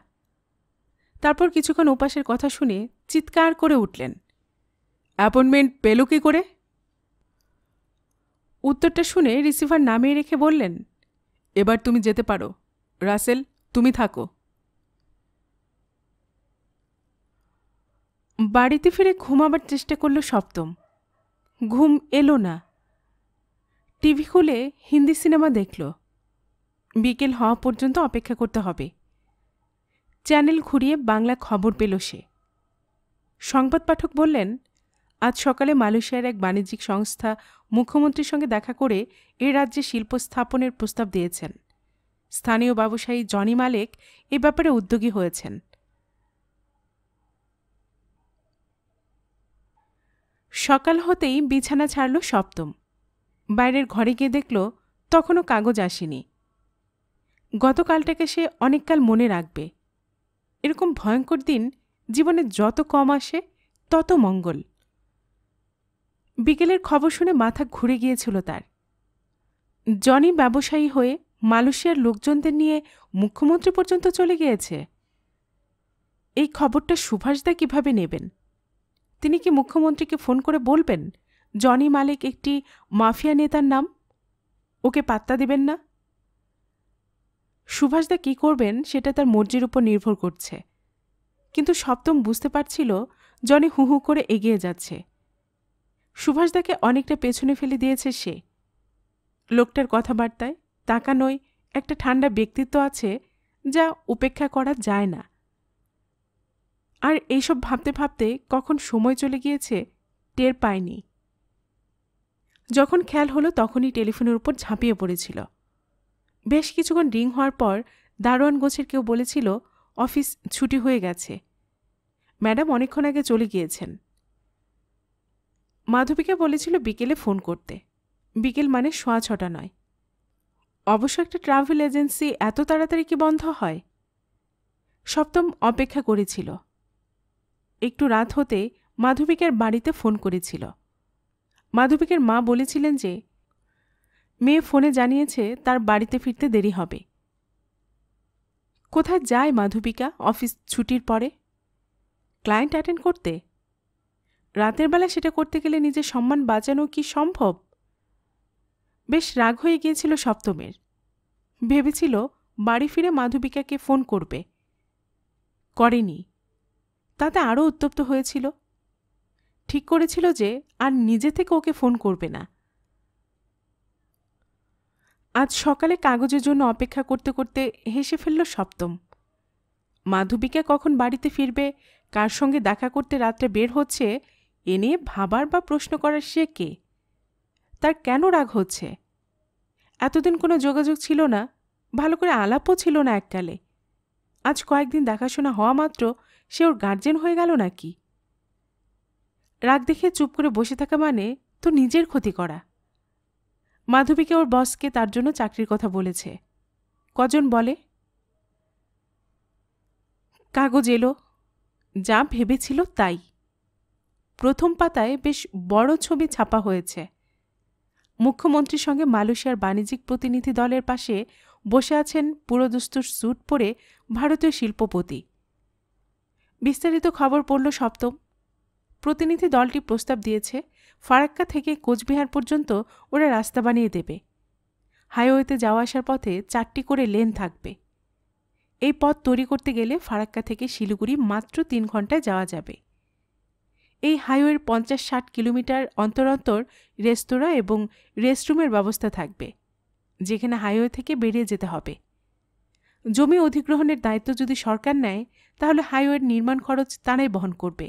তারপর কিছুক্ষণ ওপাশের কথা শুনে চিৎকার করে উঠলেন, অ্যাপয়েন্টমেন্ট পেল কি করে? উত্তরটা শুনে রিসিভার নামিয়ে রেখে বললেন, এবার তুমি যেতে পারো। রাসেল, তুমি থাকো। বাড়িতে ফিরে ঘুমাবার চেষ্টা করল সপ্তম। ঘুম এলো না। টিভি খুলে হিন্দি সিনেমা দেখল। বিকেল হওয়া পর্যন্ত অপেক্ষা করতে হবে। চ্যানেল ঘুরিয়ে বাংলা খবর পেল সে। সংবাদ পাঠক বললেন, আজ সকালে মালয়েশিয়ার এক বাণিজ্যিক সংস্থা মুখ্যমন্ত্রীর সঙ্গে দেখা করে এ রাজ্যে শিল্প স্থাপনের প্রস্তাব দিয়েছেন। স্থানীয় ব্যবসায়ী জনি মালেক এ ব্যাপারে উদ্যোগী হয়েছেন। সকাল হতেই বিছানা ছাড়ল সপ্তম। বাইরের ঘরে গিয়ে দেখল তখনও কাগজ আসেনি। গতকালটাকে সে অনেককাল মনে রাখবে। এরকম ভয়ঙ্কর দিন জীবনে যত কম আসে তত মঙ্গল। বিকেলের খবর শুনে মাথা ঘুরে গিয়েছিল তার। জনি ব্যবসায়ী হয়ে মালয়েশিয়ার লোকজনদের নিয়ে মুখ্যমন্ত্রী পর্যন্ত চলে গিয়েছে। এই খবরটা সুভাষদা কিভাবে নেবেন? তিনি কি মুখ্যমন্ত্রীকে ফোন করে বলবেন জনি মালিক একটি মাফিয়া নেতার নাম? ওকে পাত্তা দেবেন না? সুভাষদা কি করবেন সেটা তার মর্জির উপর নির্ভর করছে, কিন্তু সপ্তম বুঝতে পারছিল জনি হু হু করে এগিয়ে যাচ্ছে। সুভাষদাকে অনেকটা পেছনে ফেলে দিয়েছে সে। লোকটার কথাবার্তায় তাকানোয় একটা ঠান্ডা ব্যক্তিত্ব আছে যা উপেক্ষা করা যায় না। আর এইসব ভাবতে ভাবতে কখন সময় চলে গিয়েছে টের পায়নি। যখন খেয়াল হলো তখনই টেলিফোনের উপর ঝাঁপিয়ে পড়েছিল। বেশ কিছুক্ষণ রিং হওয়ার পর দারোয়ান গোছের কেউ বলেছিল অফিস ছুটি হয়ে গেছে, ম্যাডাম অনেকক্ষণ আগে চলে গিয়েছেন। মাধবীকে বলেছিল বিকেলে ফোন করতে। বিকেল মানে 6:30 নয়। অবশ্য একটা ট্রাভেল এজেন্সি এত তাড়াতাড়ি কি বন্ধ হয়? সপ্তম অপেক্ষা করেছিল। একটু রাত হতে মাধবীকের বাড়িতে ফোন করেছিল। মাধবীকের মা বলেছিলেন যে মেয়ে ফোনে জানিয়েছে তার বাড়িতে ফিরতে দেরি হবে। কোথায় যায় মাধবীকা অফিস ছুটির পরে? ক্লায়েন্ট অ্যাটেন্ড করতে। রাতের বেলা সেটা করতে গেলে নিজের সম্মান বাঁচানো কি সম্ভব? বেশ রাগ হয়ে গিয়েছিল সপ্তমের। ভেবেছিল বাড়ি ফিরে মাধবীকাকে ফোন করবে, করেনি। তাতে আরও উত্তপ্ত হয়েছিল। ঠিক করেছিল যে আর নিজে থেকে ওকে ফোন করবে না। আজ সকালে কাগজের জন্য অপেক্ষা করতে করতে হেসে ফেলল সপ্তম। মাধবীকা কখন বাড়িতে ফিরবে, কার সঙ্গে দেখা করতে রাত্রে বের হচ্ছে, এ নিয়ে ভাবার বা প্রশ্ন করার সে কে? তার কেন রাগ হচ্ছে? এতদিন কোনো যোগাযোগ ছিল না, ভালো করে আলাপও ছিল না এককালে। আজ কয়েকদিন দেখাশোনা হওয়া মাত্র সে ওর গার্জেন হয়ে গেল নাকি? রাগ দেখে চুপ করে বসে থাকা মানে তো নিজের ক্ষতি করা। মাধবীকে ওর বসকে তার জন্য চাকরির কথা বলেছে। কজন বলে? কাগজ এলো, যা ভেবেছিল তাই। প্রথম পাতায় বেশ বড় ছবি ছাপা হয়েছে। মুখ্যমন্ত্রীর সঙ্গে মালয়েশিয়ার বাণিজ্যিক প্রতিনিধি দলের পাশে বসে আছেন পুরোদস্তুর স্যুট পরে ভারতীয় শিল্পপতি। বিস্তারিত খবর পড়ল সপ্তম। প্রতিনিধি দলটি প্রস্তাব দিয়েছে ফারাক্কা থেকে কোচবিহার পর্যন্ত ওরা রাস্তা বানিয়ে দেবে। হাইওয়েতে যাওয়া আসার পথে 4টি করে লেন থাকবে। এই পথ তৈরি করতে গেলে ফারাক্কা থেকে শিলিগুড়ি মাত্র 3 ঘন্টায় যাওয়া যাবে। এই হাইওয়ের 50-60 কিলোমিটার অন্তর অন্তর রেস্তোরাঁ এবং রেস্টরুমের ব্যবস্থা থাকবে, যেখানে হাইওয়ে থেকে বেরিয়ে যেতে হবে। জমি অধিগ্রহণের দায়িত্ব যদি সরকার নেয় তাহলে হাইওয়ের নির্মাণ খরচ তারাই বহন করবে।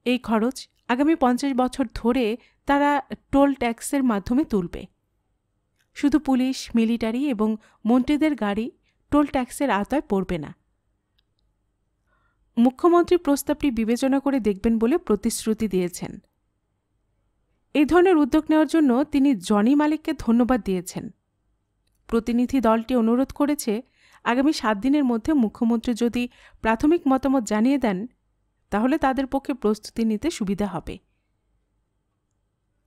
এই খরচ আগামী 50 বছর ধরে তারা টোল ট্যাক্সের মাধ্যমে তুলবে। শুধু পুলিশ, মিলিটারি এবং মন্ত্রীদের গাড়ি টোল ট্যাক্সের আওতায় পড়বে না। মুখ্যমন্ত্রী প্রস্তাবটি বিবেচনা করে দেখবেন বলে প্রতিশ্রুতি দিয়েছেন। এই ধরনের উদ্যোগ নেওয়ার জন্য তিনি জনি মালিককে ধন্যবাদ দিয়েছেন। প্রতিনিধি দলটি অনুরোধ করেছে আগামী 7 দিনের মধ্যে মুখ্যমন্ত্রী যদি প্রাথমিক মতামত জানিয়ে দেন তাহলে তাদের পক্ষে প্রস্তুতি নিতে সুবিধা হবে।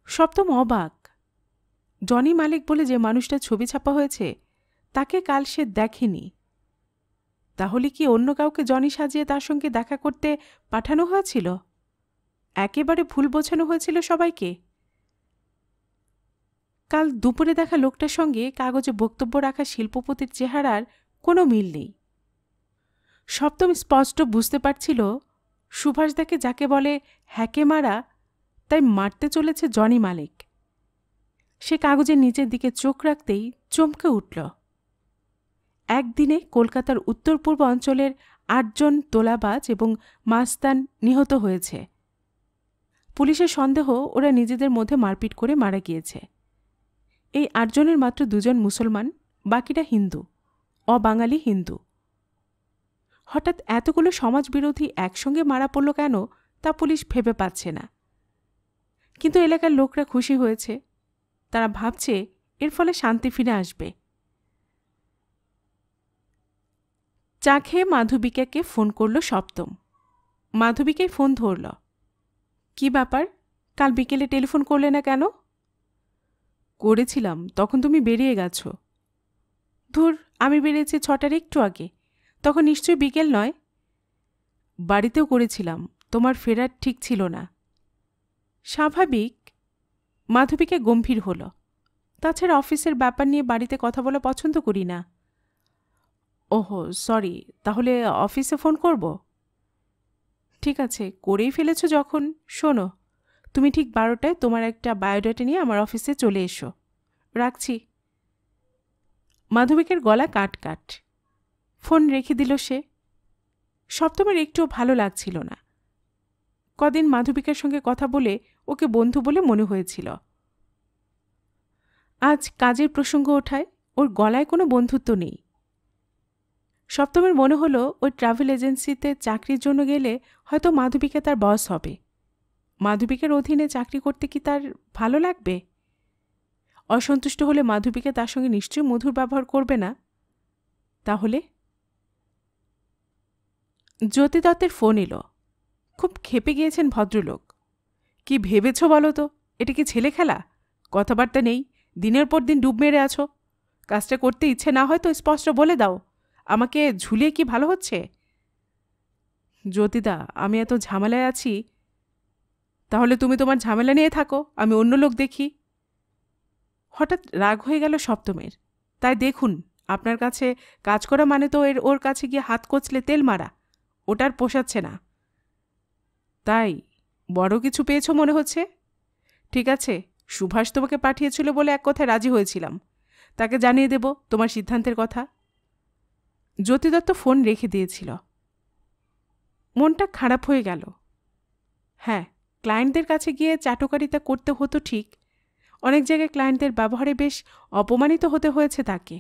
সপ্তম অবাক। জনি মালিক বলে যে মানুষটা ছবি ছাপা হয়েছে তাকে কাল সে দেখেনি। তাহলে কি অন্য কাউকে জনি সাজিয়ে তার সঙ্গে দেখা করতে পাঠানো হয়েছিল? একেবারে ভুল বোঝানো হয়েছিল সবাইকে। কাল দুপুরে দেখা লোকটার সঙ্গে কাগজে বক্তব্য রাখা শিল্পপতির চেহারার কোনো মিল নেই। সপ্তম স্পষ্ট বুঝতে পারছিল সুভাষদাকে যাকে বলে হ্যাকে মারা, তাই মারতে চলেছে জনি মালিক। সে কাগজের নিচের দিকে চোখ রাখতেই চমকে উঠল। একদিনে কলকাতার উত্তর পূর্ব অঞ্চলের 8 জন তোলাবাজ এবং মাস্তান নিহত হয়েছে। পুলিশের সন্দেহ ওরা নিজেদের মধ্যে মারপিট করে মারা গিয়েছে। এই 8 জনের মাত্র 2 জন মুসলমান, বাকিটা হিন্দু, অবাঙালি হিন্দু। হঠাৎ এতগুলো সমাজবিরোধী একসঙ্গে মারা পড়ল কেন তা পুলিশ ভেবে পাচ্ছে না। কিন্তু এলাকার লোকরা খুশি হয়েছে। তারা ভাবছে এর ফলে শান্তি ফিরে আসবে। চা খেয়ে মাধবীকাকে ফোন করল সপ্তম। মাধবীকাই ফোন ধরল। কি ব্যাপার, কাল বিকেলে টেলিফোন করলে না কেন? করেছিলাম, তখন তুমি বেরিয়ে গেছো। ধুর, আমি বেরিয়েছি 6টার একটু আগে, তখন নিশ্চয়ই বিকেল নয়। বাড়িতেও করেছিলাম, তোমার ফেরার ঠিক ছিল না। স্বাভাবিক। মাধবীকে গম্ভীর হল। তাছাড়া অফিসের ব্যাপার নিয়ে বাড়িতে কথা বলা পছন্দ করি না। ওহো সরি, তাহলে অফিসে ফোন করব? ঠিক আছে, করেই ফেলেছ যখন। শোনো, তুমি ঠিক 12টায় তোমার একটা বায়োডাটা নিয়ে আমার অফিসে চলে এসো। রাখছি। মাধবিকের গলা কাট কাট। ফোন রেখে দিল সে। সপ্তমের একটুও ভালো লাগছিল না। কদিন মাধবিকার সঙ্গে কথা বলে ওকে বন্ধু বলে মনে হয়েছিল। আজ কাজের প্রসঙ্গ ওঠায় ওর গলায় কোনো বন্ধুত্ব নেই। সপ্তমের মনে হলো ওই ট্রাভেল এজেন্সিতে চাকরির জন্য গেলে হয়তো মাধবিকা তার বস হবে। মাধবিকার অধীনে চাকরি করতে কি তার ভালো লাগবে? অসন্তুষ্ট হলে মাধবিকা তার সঙ্গে নিশ্চয়ই মধুর ব্যবহার করবে না। তাহলে জ্যোতি দত্তের ফোন এলো। খুব ক্ষেপে গিয়েছেন ভদ্রলোক। কি ভেবেছ বলো তো? এটা কি ছেলে খেলা? কথাবার্তা নেই, দিনের পর দিন ডুব মেরে আছো। কাজটা করতে ইচ্ছে না হয় তো স্পষ্ট বলে দাও। আমাকে ঝুলিয়ে কি ভালো হচ্ছে? জ্যোতিদা, আমি এত ঝামেলায় আছি। তাহলে তুমি তোমার ঝামেলা নিয়ে থাকো, আমি অন্য লোক দেখি। হঠাৎ রাগ হয়ে গেল সপ্তমের। তাই দেখুন, আপনার কাছে কাজ করা মানে তো ওর কাছে গিয়ে হাত কচলে তেল মারা। ওটার পোষাচ্ছে না। তাই বড় কিছু পেয়েছ মনে হচ্ছে। ঠিক আছে, সুভাষ তোমাকে পাঠিয়েছিল বলে এক কথায় রাজি হয়েছিলাম। তাকে জানিয়ে দেব তোমার সিদ্ধান্তের কথা। জ্যোতি দত্ত ফোন রেখে দিয়েছিল। মনটা খারাপ হয়ে গেল। হ্যাঁ, ক্লায়েন্টদের কাছে গিয়ে চাটুকারিতা করতে হতো ঠিক। অনেক জায়গায় ক্লায়েন্টদের ব্যবহারে বেশ অপমানিত হতে হয়েছে তাকে।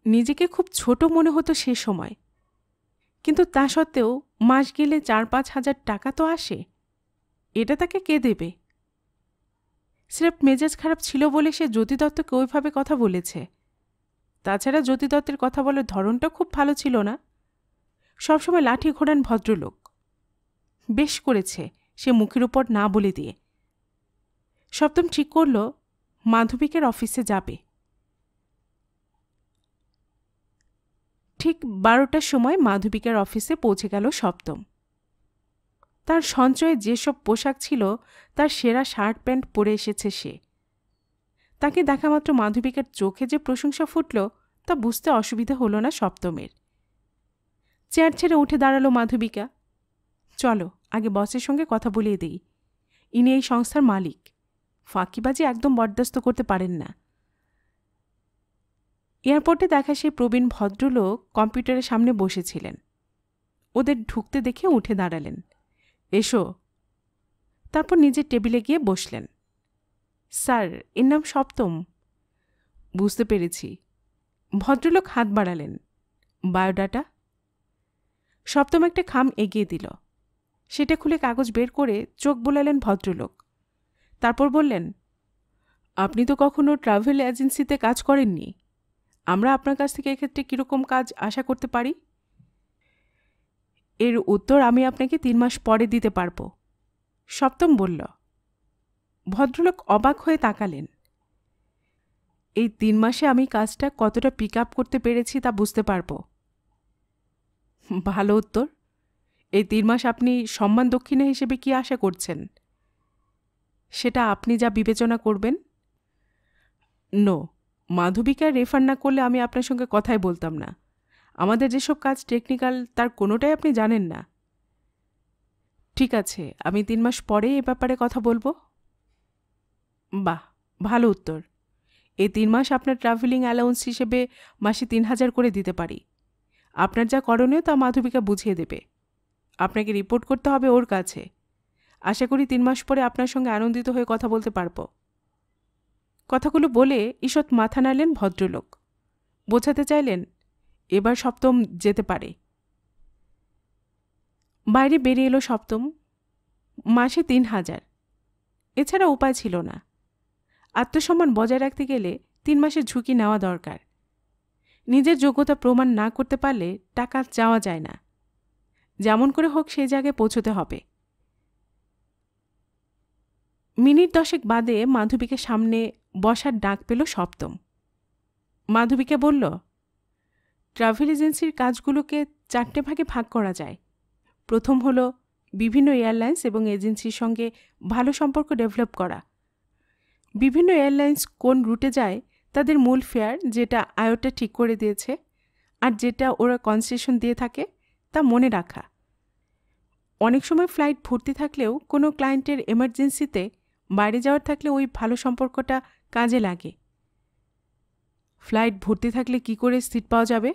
নিজেকে খুব ছোট মনে হতো সে সময়। কিন্তু তা সত্ত্বেও মাস গেলে 4-5 হাজার টাকা তো আসে। এটা তাকে কে দেবে? স্রেফ মেজাজ খারাপ ছিল বলে সে জ্যোতি দত্তকে ওইভাবে কথা বলেছে। তাছাড়া জ্যোতি দত্তের কথা বলার ধরনটা খুব ভালো ছিল না। সবসময় লাঠি ঘোড়ান ভদ্রলোক। বেশ করেছে সে মুখের উপর না বলে দিয়ে। সপ্তম ঠিক করল মাধবিকের অফিসে যাবে। ঠিক 12টার সময় মাধবিকার অফিসে পৌঁছে গেল সপ্তম। তার সঞ্চয়ে যেসব পোশাক ছিল তার সেরা শার্ট প্যান্ট পরে এসেছে সে। তাকে দেখামাত্র মাধবিকার চোখে যে প্রশংসা ফুটল তা বুঝতে অসুবিধা হল না সপ্তমের। চেয়ার ছেড়ে উঠে দাঁড়ালো মাধবিকা। চলো, আগে বসের সঙ্গে কথা বলিয়ে দিই। ইনি এই সংস্থার মালিক। ফাঁকিবাজি একদম বরদাস্ত করতে পারেন না। এয়ারপোর্টে দেখা সেই প্রবীণ ভদ্রলোক কম্পিউটারের সামনে বসেছিলেন। ওদের ঢুকতে দেখে উঠে দাঁড়ালেন। এসো। তারপর নিজের টেবিলে গিয়ে বসলেন। স্যার, এর নাম সপ্তম। বুঝতে পেরেছি। ভদ্রলোক হাত বাড়ালেন। বায়োডাটা? সপ্তম একটা খাম এগিয়ে দিল। সেটা খুলে কাগজ বের করে চোখ বোলালেন ভদ্রলোক। তারপর বললেন, আপনি তো কখনো ট্রাভেল এজেন্সিতে কাজ করেননি। আমরা আপনার কাছ থেকে এক্ষেত্রে কীরকম কাজ আশা করতে পারি? এর উত্তর আমি আপনাকে 3 মাস পরে দিতে পারব, সপ্তম বলল। ভদ্রলোক অবাক হয়ে তাকালেন। এই 3 মাসে আমি কাজটা কতটা পিক আপ করতে পেরেছি তা বুঝতে পারব। ভালো উত্তর। এই 3 মাস আপনি সম্মান দক্ষিণা হিসেবে কি আশা করছেন? সেটা আপনি যা বিবেচনা করবেন। নো, মাধবিকা রেফার না করলে আমি আপনার সঙ্গে কথাই বলতাম না। আমাদের যেসব কাজ টেকনিক্যাল তার কোনোটাই আপনি জানেন না। ঠিক আছে, আমি 3 মাস পরে এ ব্যাপারে কথা বলবো। বাহ, ভালো উত্তর। এই 3 মাস আপনার ট্রাভেলিং অ্যালাউন্স হিসেবে মাসে 3000 করে দিতে পারি। আপনার যা করণীয় তা মাধবিকা বুঝিয়ে দেবে। আপনাকে রিপোর্ট করতে হবে ওর কাছে। আশা করি 3 মাস পরে আপনার সঙ্গে আনন্দিত হয়ে কথা বলতে পারব। কথাগুলো বলে ঈষৎ মাথা নাড়লেন ভদ্রলোক। বোঝাতে চাইলেন এবার সপ্তম যেতে পারে। বাইরে বেরিয়ে এলো সপ্তম। মাসে 3000। এছাড়া উপায় ছিল না। আত্মসম্মান বজায় রাখতে গেলে 3 মাসের ঝুঁকি নেওয়া দরকার। নিজের যোগ্যতা প্রমাণ না করতে পারলে টাকা চাওয়া যায় না। যেমন করে হোক সেই জায়গায় পৌঁছতে হবে। মিনিট 10 বাদে মাধবীকে সামনে বসার ডাক পেল সপ্তম। মাধবীকে বলল, ট্রাভেল এজেন্সির কাজগুলোকে 4টে ভাগে ভাগ করা যায়। প্রথম হলো বিভিন্ন এয়ারলাইন্স এবং এজেন্সির সঙ্গে ভালো সম্পর্ক ডেভেলপ করা। বিভিন্ন এয়ারলাইন্স কোন রুটে যায় তাদের মূল ফেয়ার, যেটা আয়োটা ঠিক করে দিয়েছে আর যেটা ওরা কনসেশন দিয়ে থাকে, তা মনে রাখা। অনেক সময় ফ্লাইট ভর্তি থাকলেও কোনো ক্লায়েন্টের এমার্জেন্সিতে বাইরে যাওয়ার থাকলে ওই ভালো সম্পর্কটা কাজে লাগে। ফ্লাইট ভর্তি থাকলে কি করে সিট পাওয়া যাবে?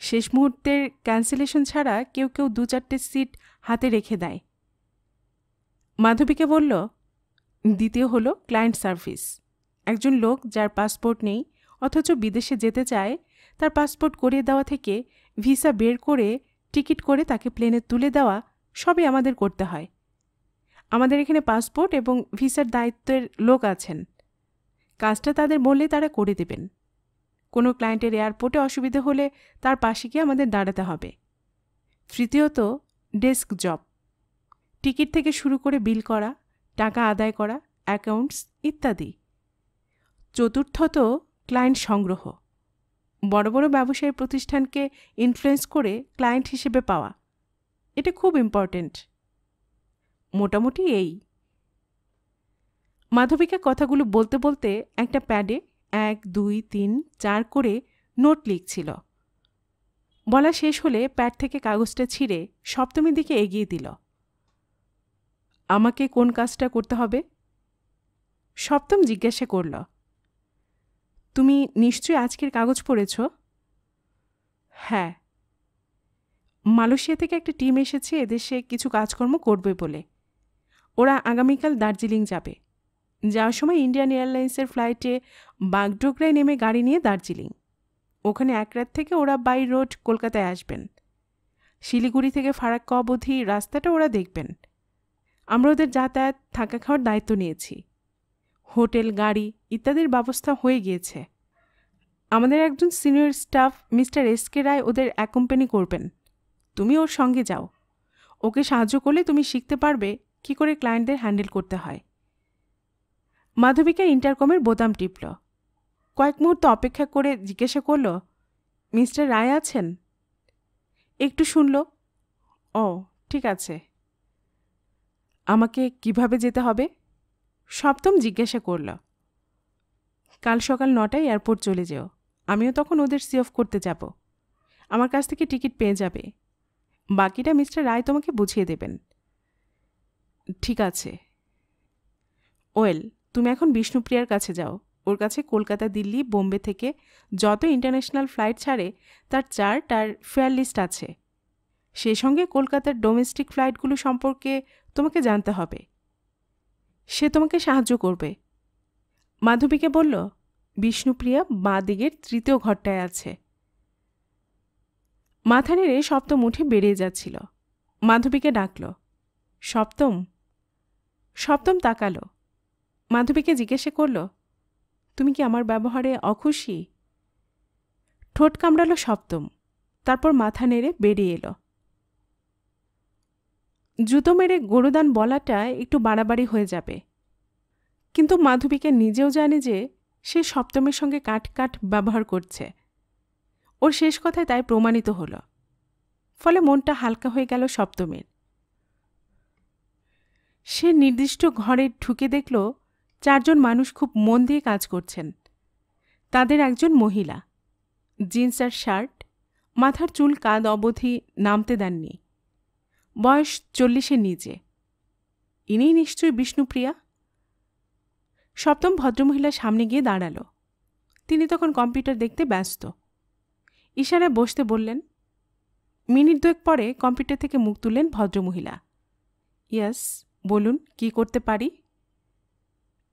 শেষ মুহূর্তের ক্যান্সেলেশন ছাড়া কেউ কেউ 2-4টে সিট হাতে রেখে দেয়। মাধবীকে বলল, দ্বিতীয় হলো ক্লায়েন্ট সার্ভিস। একজন লোক যার পাসপোর্ট নেই অথচ বিদেশে যেতে চায়, তার পাসপোর্ট করিয়ে দেওয়া থেকে ভিসা বের করে টিকিট করে তাকে প্লেনে তুলে দেওয়া সবই আমাদের করতে হয়। আমাদের এখানে পাসপোর্ট এবং ভিসার দায়িত্বের লোক আছেন। কাজটা তাদের বললে তারা করে দেবেন। কোনো ক্লায়েন্টের এয়ারপোর্টে অসুবিধে হলে তার পাশে গিয়ে আমাদের দাঁড়াতে হবে। তৃতীয়ত ডেস্ক জব, টিকিট থেকে শুরু করে বিল করা, টাকা আদায় করা, অ্যাকাউন্টস ইত্যাদি। চতুর্থত ক্লায়েন্ট সংগ্রহ, বড় বড় ব্যবসায়ী প্রতিষ্ঠানকে ইনফ্লুয়েন্স করে ক্লায়েন্ট হিসেবে পাওয়া। এটা খুব ইম্পর্টেন্ট। মোটামুটি এই। মাধবীকে কথাগুলো বলতে বলতে একটা প্যাডে 1, 2, 3, 4 করে নোট লিখছিল। বলা শেষ হলে প্যাড থেকে কাগজটা ছিঁড়ে সপ্তমীর দিকে এগিয়ে দিল। আমাকে কোন কাজটা করতে হবে? সপ্তম জিজ্ঞাসা করল। তুমি নিশ্চয়ই আজকের কাগজ পড়েছ? হ্যাঁ। মালয়েশিয়া থেকে একটা টিম এসেছে এদেশে কিছু কাজকর্ম করবে বলে। ওরা আগামীকাল দার্জিলিং যাবে। যাওয়ার সময় ইন্ডিয়ান এয়ারলাইন্সের ফ্লাইটে বাগডোগরায় নেমে গাড়ি নিয়ে দার্জিলিং। ওখানে 1 রাত থেকে ওরা বাই রোড কলকাতায় আসবেন। শিলিগুড়ি থেকে ফারাক্কা অবধি রাস্তাটা ওরা দেখবেন। আমরা ওদের যাতায়াত, থাকা খাওয়ার দায়িত্ব নিয়েছি। হোটেল, গাড়ি ইত্যাদির ব্যবস্থা হয়ে গিয়েছে। আমাদের একজন সিনিয়র স্টাফ মিস্টার এসকে রায় ওদের অ্যাকম্পানি করবেন। তুমি ওর সঙ্গে যাও। ওকে সাহায্য করলে তুমি শিখতে পারবে কি করে ক্লায়েন্টদের হ্যান্ডেল করতে হয়। মাধবীকা ইন্টারকমের বোতাম টিপল। কয়েক মুহূর্ত অপেক্ষা করে জিজ্ঞাসা করল, মিস্টার রায় আছেন? একটু শুনল। ও ঠিক আছে। আমাকে কিভাবে যেতে হবে? সপ্তম জিজ্ঞাসা করল। কাল সকাল 9টায় এয়ারপোর্ট চলে যেও। আমিও তখন ওদের সি অফ করতে যাব। আমার কাছ থেকে টিকিট পেয়ে যাবে। বাকিটা মিস্টার রায় তোমাকে বুঝিয়ে দেবেন। ঠিক আছে। ওয়েল, তুমি এখন বিষ্ণুপ্রিয়ার কাছে যাও। ওর কাছে কলকাতা, দিল্লি, বোম্বে থেকে যত ইন্টারন্যাশনাল ফ্লাইট ছাড়ে তার চার্ট আর ফেয়ার লিস্ট আছে। সেই সঙ্গে কলকাতার ডোমেস্টিক ফ্লাইটগুলো সম্পর্কে তোমাকে জানতে হবে। সে তোমাকে সাহায্য করবে। মাধবীকে বলল, বিষ্ণুপ্রিয়া বাঁ দিকের 3য় ঘরটায় আছে। মাথা নেড়ে সপ্তম উঠে বেরিয়ে যাচ্ছিল। মাধবীকে ডাকল, সপ্তম। সপ্তম তাকালো। মাধবীকে জিজ্ঞাসা করল, তুমি কি আমার ব্যবহারে অখুশি? ঠোঁট কামড়ালো সপ্তম, তারপর মাথা নেড়ে বেরিয়ে এলো। জুতো মেরে গরুদান বলাটা একটু বাড়াবাড়ি হয়ে যাবে, কিন্তু মাধবীকে নিজেও জানে যে সে সপ্তমের সঙ্গে কাট ব্যবহার করছে। ওর শেষ কথায় তাই প্রমাণিত হল। ফলে মনটা হালকা হয়ে গেল সপ্তমের। সে নির্দিষ্ট ঘরে ঢুকে দেখল 4 জন মানুষ খুব মন দিয়ে কাজ করছেন। তাদের একজন মহিলা, জিন্স আর শার্ট, মাথার চুল কাঁধ অবধি নামতে দেননি, বয়স 40-এর নিচে। ইনিই নিশ্চয়ই বিষ্ণুপ্রিয়া। সপ্তম ভদ্রমহিলার সামনে গিয়ে দাঁড়াল। তিনি তখন কম্পিউটার দেখতে ব্যস্ত। ইশারায় বসতে বললেন। মিনিট 2 পরে কম্পিউটার থেকে মুখ তুললেন ভদ্রমহিলা। ইয়াস, বলুন কি করতে পারি?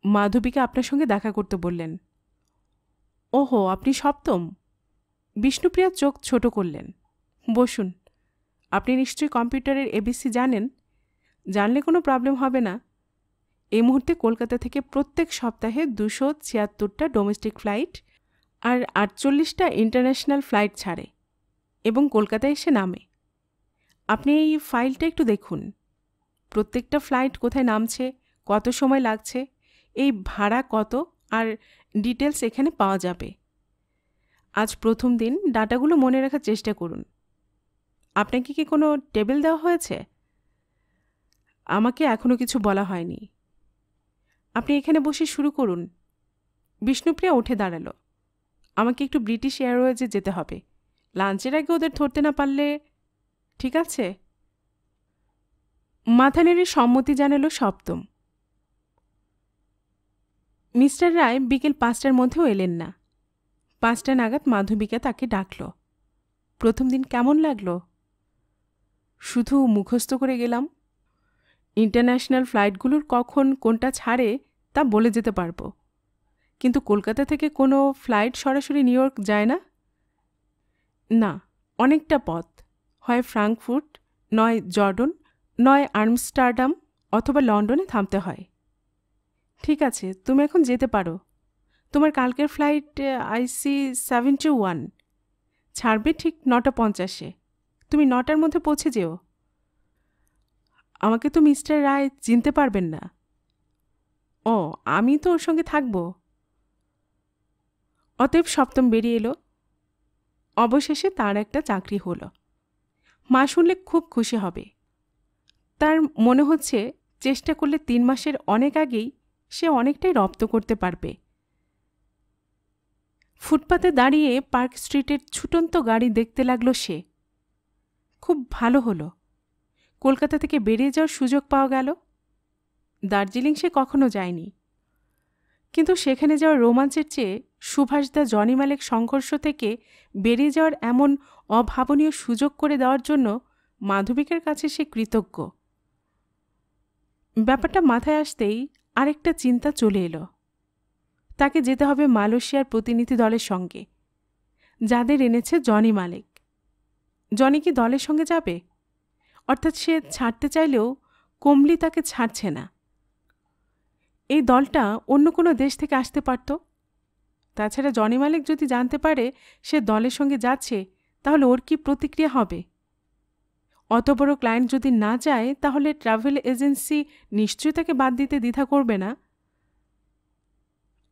মাধবীকে আপনার সঙ্গে দেখা করতে বললেন। ওহো, আপনি সপ্তম। বিষ্ণুপ্রিয়া চোখ ছোট করলেন। বসুন। আপনি নিশ্চয়ই কম্পিউটারের এবিসি জানেন। জানলে কোনো প্রবলেম হবে না। এই মুহূর্তে কলকাতা থেকে প্রত্যেক সপ্তাহে 276টা ডোমেস্টিক ফ্লাইট আর 48টা ইন্টারন্যাশনাল ফ্লাইট ছাড়ে এবং কলকাতায় এসে নামে। আপনি এই ফাইলটা একটু দেখুন। প্রত্যেকটা ফ্লাইট কোথায় নামছে, কত সময় লাগছে এই ভাড়া কত আর ডিটেলস এখানে পাওয়া যাবে। আজ প্রথম দিন, ডাটাগুলো মনে রাখার চেষ্টা করুন। আপনাকে কি কোনো টেবিল দেওয়া হয়েছে? আমাকে এখনো কিছু বলা হয়নি। আপনি এখানে বসে শুরু করুন। বিষ্ণুপ্রিয়া উঠে দাঁড়ালো। আমাকে একটু ব্রিটিশ এয়ারওয়েজে যেতে হবে। লাঞ্চের আগে ওদের ধরতে না পারলে। ঠিক আছে। মাথা নেড়ে সম্মতি জানালো সপ্তম। মিস্টার রায় বিকেল 5টার মধ্যেও এলেন না। 5টা নাগাদ মাধবিকা তাকে ডাকল। প্রথম দিন কেমন লাগলো? শুধু মুখস্থ করে গেলাম। ইন্টারন্যাশনাল ফ্লাইটগুলোর কখন কোনটা ছাড়ে তা বলে যেতে পারবো, কিন্তু কলকাতা থেকে কোনো ফ্লাইট সরাসরি নিউ ইয়র্ক যায় না। না, অনেকটা পথ, হয় ফ্রাঙ্কফুর্ট, নয় জর্ডন, নয় আমস্টারডাম অথবা লন্ডনে থামতে হয়। ঠিক আছে, তুমি এখন যেতে পারো। তোমার কালকের ফ্লাইট IC 71 ছাড়বে ঠিক 9:50-এ। তুমি 9টার মধ্যে পৌঁছে যেও। আমাকে তো মিস্টার রায় চিনতে পারবেন না। ও, আমি তো ওর সঙ্গে থাকব। অতএব সপ্তম বেরিয়ে এলো। অবশেষে তার একটা চাকরি হলো। মা শুনলে খুব খুশি হবে। তার মনে হচ্ছে চেষ্টা করলে 3 মাসের অনেক আগেই সে অনেকটাই রপ্ত করতে পারবে। ফুটপাতে দাঁড়িয়ে পার্ক স্ট্রিটের ছুটন্ত গাড়ি দেখতে লাগলো সে। খুব ভালো হলো, কলকাতা থেকে বেরিয়ে যাওয়ার সুযোগ পাওয়া গেল। দার্জিলিং সে কখনো যায়নি, কিন্তু সেখানে যাওয়ার রোমাঞ্চের চেয়ে সুভাষদা জনি মালেক সংঘর্ষ থেকে বেরিয়ে যাওয়ার এমন অভাবনীয় সুযোগ করে দেওয়ার জন্য মাধবিকের কাছে সে কৃতজ্ঞ। ব্যাপারটা মাথায় আসতেই আরেকটা চিন্তা চলে এলো। তাকে যেতে হবে মালয়েশিয়ার প্রতিনিধি দলের সঙ্গে, যাদের এনেছে জনি মালেক। জনি কি দলের সঙ্গে যাবে? অর্থাৎ সে ছাড়তে চাইলেও কমলি তাকে ছাড়ছে না। এই দলটা অন্য কোনো দেশ থেকে আসতে পারত। তাছাড়া জনি মালেক যদি জানতে পারে সে দলের সঙ্গে যাচ্ছে, তাহলে ওর কি প্রতিক্রিয়া হবে? অত বড় ক্লায়েন্ট যদি না যায়, তাহলে ট্রাভেল এজেন্সি নিশ্চয়ই তাকে বাদ দিতে দ্বিধা করবে না।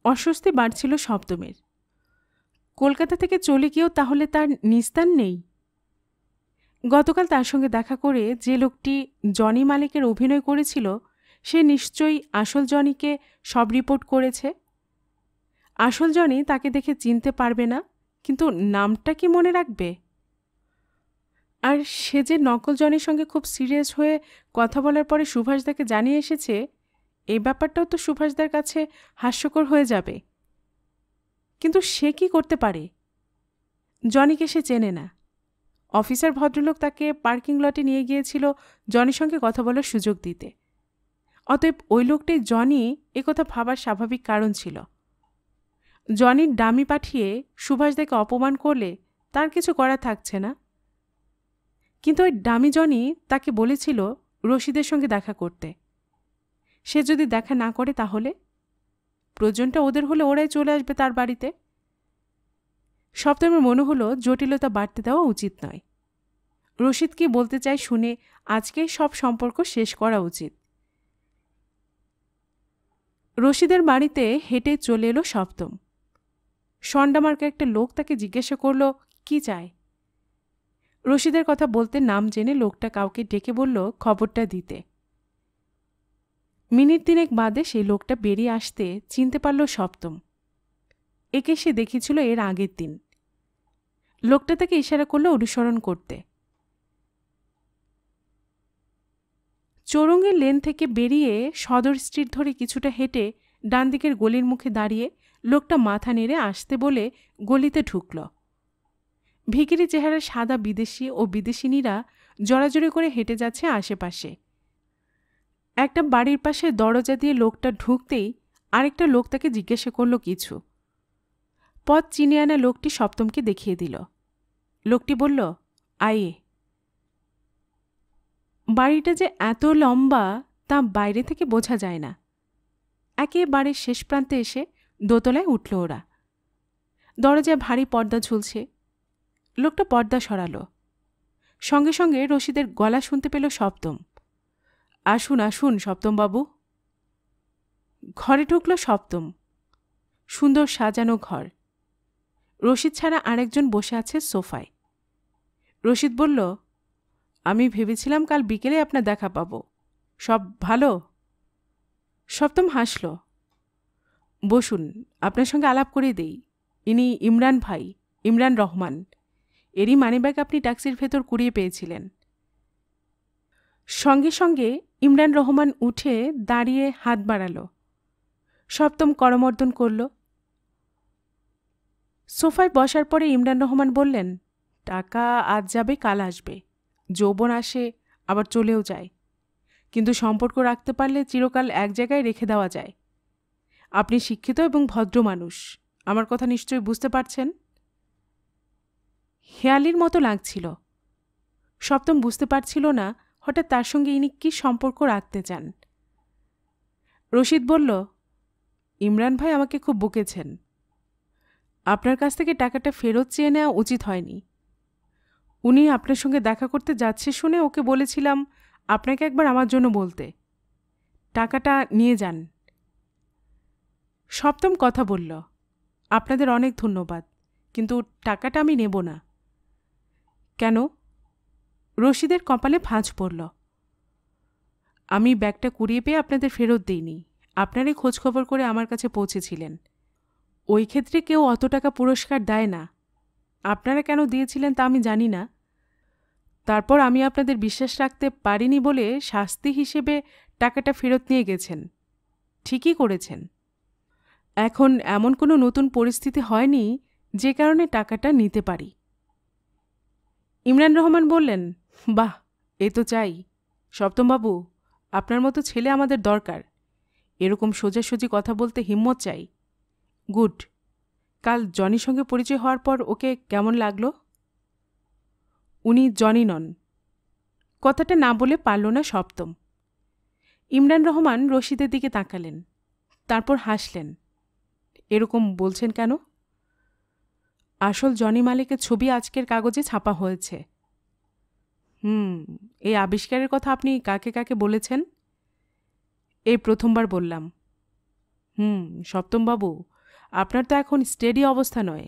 অস্বস্তি বাড়ছিল সপ্তমের। কলকাতা থেকে চলে গিয়েও তাহলে তার নিস্তার নেই। গতকাল তার সঙ্গে দেখা করে যে লোকটি জনি মালেকের অভিনয় করেছিল, সে নিশ্চয়ই আসল জনিকে সব রিপোর্ট করেছে। আসল জনি তাকে দেখে চিনতে পারবে না, কিন্তু নামটা কি মনে রাখবে? আর সে যে নকল জনির সঙ্গে খুব সিরিয়াস হয়ে কথা বলার পরে সুভাষদাকে জানিয়ে এসেছে, এই ব্যাপারটাও তো সুভাষদার কাছে হাস্যকর হয়ে যাবে। কিন্তু সে কি করতে পারে? জনিকে সে চেনে না। অফিসার ভদ্রলোক তাকে পার্কিং লটে নিয়ে গিয়েছিল জনির সঙ্গে কথা বলার সুযোগ দিতে। অতএব ওই লোকটাই জনি, একথা ভাবার স্বাভাবিক কারণ ছিল। জনির ডামি পাঠিয়ে সুভাষদাকে অপমান করলে তার কিছু করা থাকছে না। কিন্তু ওই ডামি জনি তাকে বলেছিল রশিদের সঙ্গে দেখা করতে। সে যদি দেখা না করে, তাহলে প্রয়োজনটা ওদের হলে ওরাই চলে আসবে তার বাড়িতে। সপ্তমের মনে হলো জটিলতা বাড়তে দেওয়া উচিত নয়। রশিদ কি বলতে চায় শুনে আজকেই সব সম্পর্ক শেষ করা উচিত। রশিদের বাড়িতে হেঁটে চলে এলো সপ্তম। সন্ডামার্কা একটা লোক তাকে জিজ্ঞাসা করল কি চায়। রশিদের কথা বলতে নাম জেনে লোকটা কাউকে ডেকে বলল খবরটা দিতে। মিনিট 3 বাদে সেই লোকটা বেরিয়ে আসতে চিনতে পারল সপ্তম। একে সে দেখেছিল এর আগের দিন। লোকটা তাকে ইশারা করল অনুসরণ করতে। চৌরঙ্গের লেন থেকে বেরিয়ে সদর স্ট্রিট ধরে কিছুটা হেঁটে ডান দিকের গলির মুখে দাঁড়িয়ে লোকটা মাথা নেড়ে আসতে বলে গলিতে ঢুকল। ভিখিরি চেহারার সাদা বিদেশি ও বিদেশিনীরা জড়াজড়ি করে হেঁটে যাচ্ছে আশেপাশে। একটা বাড়ির পাশে দরজা দিয়ে লোকটা ঢুকতেই আরেকটা লোক তাকে জিজ্ঞাসা করল কিছু। পথ চিনে আনা লোকটি সপ্তমকে দেখিয়ে দিল। লোকটি বলল, আয়ে। বাড়িটা যে এত লম্বা তা বাইরে থেকে বোঝা যায় না। একেবারে শেষ প্রান্তে এসে দোতলায় উঠল ওরা। দরজায় ভারী পর্দা ঝুলছে। লোকটা পর্দা সরাল। সঙ্গে সঙ্গে রশিদের গলা শুনতে পেল সপ্তম। আসুন আসুন সপ্তমবাবু। ঘরে ঢুকল সপ্তম। সুন্দর সাজানো ঘর। রশিদ ছাড়া আরেকজন বসে আছে সোফায়। রশিদ বলল, আমি ভেবেছিলাম কাল বিকেলে আপনার দেখা পাবো। সব ভালো? সপ্তম হাসল। বসুন, আপনার সঙ্গে আলাপ করে দেই। ইনি ইমরান ভাই, ইমরান রহমান। এরই মানিব্যাগ আপনি ট্যাক্সির ভেতর কুড়িয়ে পেয়েছিলেন। সঙ্গে সঙ্গে ইমরান রহমান উঠে দাঁড়িয়ে হাত বাড়াল। সপ্তম করমর্দন করল। সোফায় বসার পরে ইমরান রহমান বললেন, টাকা আজ যাবে কাল আসবে। যৌবন আসে আবার চলেও যায়, কিন্তু সম্পর্ক রাখতে পারলে চিরকাল এক জায়গায় রেখে দেওয়া যায়। আপনি শিক্ষিত এবং ভদ্র মানুষ, আমার কথা নিশ্চয়ই বুঝতে পারছেন। হেয়ালির মতো লাগছিল। সপ্তম বুঝতে পারছিল না হঠাৎ তার সঙ্গে ইনি কী সম্পর্ক রাখতে চান। রশিদ বলল, ইমরান ভাই আমাকে খুব বকেছেন। আপনার কাছ থেকে টাকাটা ফেরত চেয়ে নেওয়া উচিত হয়নি। উনি আপনার সঙ্গে দেখা করতে যাচ্ছে শুনে ওকে বলেছিলাম আপনাকে একবার আমার জন্য বলতে। টাকাটা নিয়ে যান। সপ্তম কথা বলল, আপনাদের অনেক ধন্যবাদ, কিন্তু টাকাটা আমি নেব না। কেন? রশিদের কপালে ভাঁজ পড়ল। আমি ব্যাগটা কুড়িয়ে পেয়ে আপনাদের ফেরত দিইনি, আপনারই খোঁজখবর করে আমার কাছে পৌঁছেছিলেন। ওই ক্ষেত্রে কেউ অত টাকা পুরস্কার দেয় না। আপনারা কেন দিয়েছিলেন তা আমি জানি না। তারপর আমি আপনাদের বিশ্বাস রাখতে পারিনি বলে শাস্তি হিসেবে টাকাটা ফেরত নিয়ে গেছেন। ঠিকই করেছেন। এখন এমন কোনো নতুন পরিস্থিতি হয়নি যে কারণে টাকাটা নিতে পারি। ইমরান রহমান বললেন, বাহ, এ তো চাই। সপ্তমবাবু, আপনার মতো ছেলে আমাদের দরকার। এরকম সোজাসুজি কথা বলতে হিম্মত চাই। গুড। কাল জনির সঙ্গে পরিচয় হওয়ার পর ওকে কেমন লাগলো? উনি জনি নন। কথাটা না বলে পারল না সপ্তম। ইমরান রহমান রশিদের দিকে তাকালেন, তারপর হাসলেন। এরকম বলছেন কেন? আসল জনি মালিকের ছবি আজকের কাগজে ছাপা হয়েছে। এই আবিষ্কারের কথা আপনি কাকে কাকে বলেছেন? এই প্রথমবার বললাম। সপ্তমবাবু, আপনার তো এখন স্টেডি অবস্থা নয়।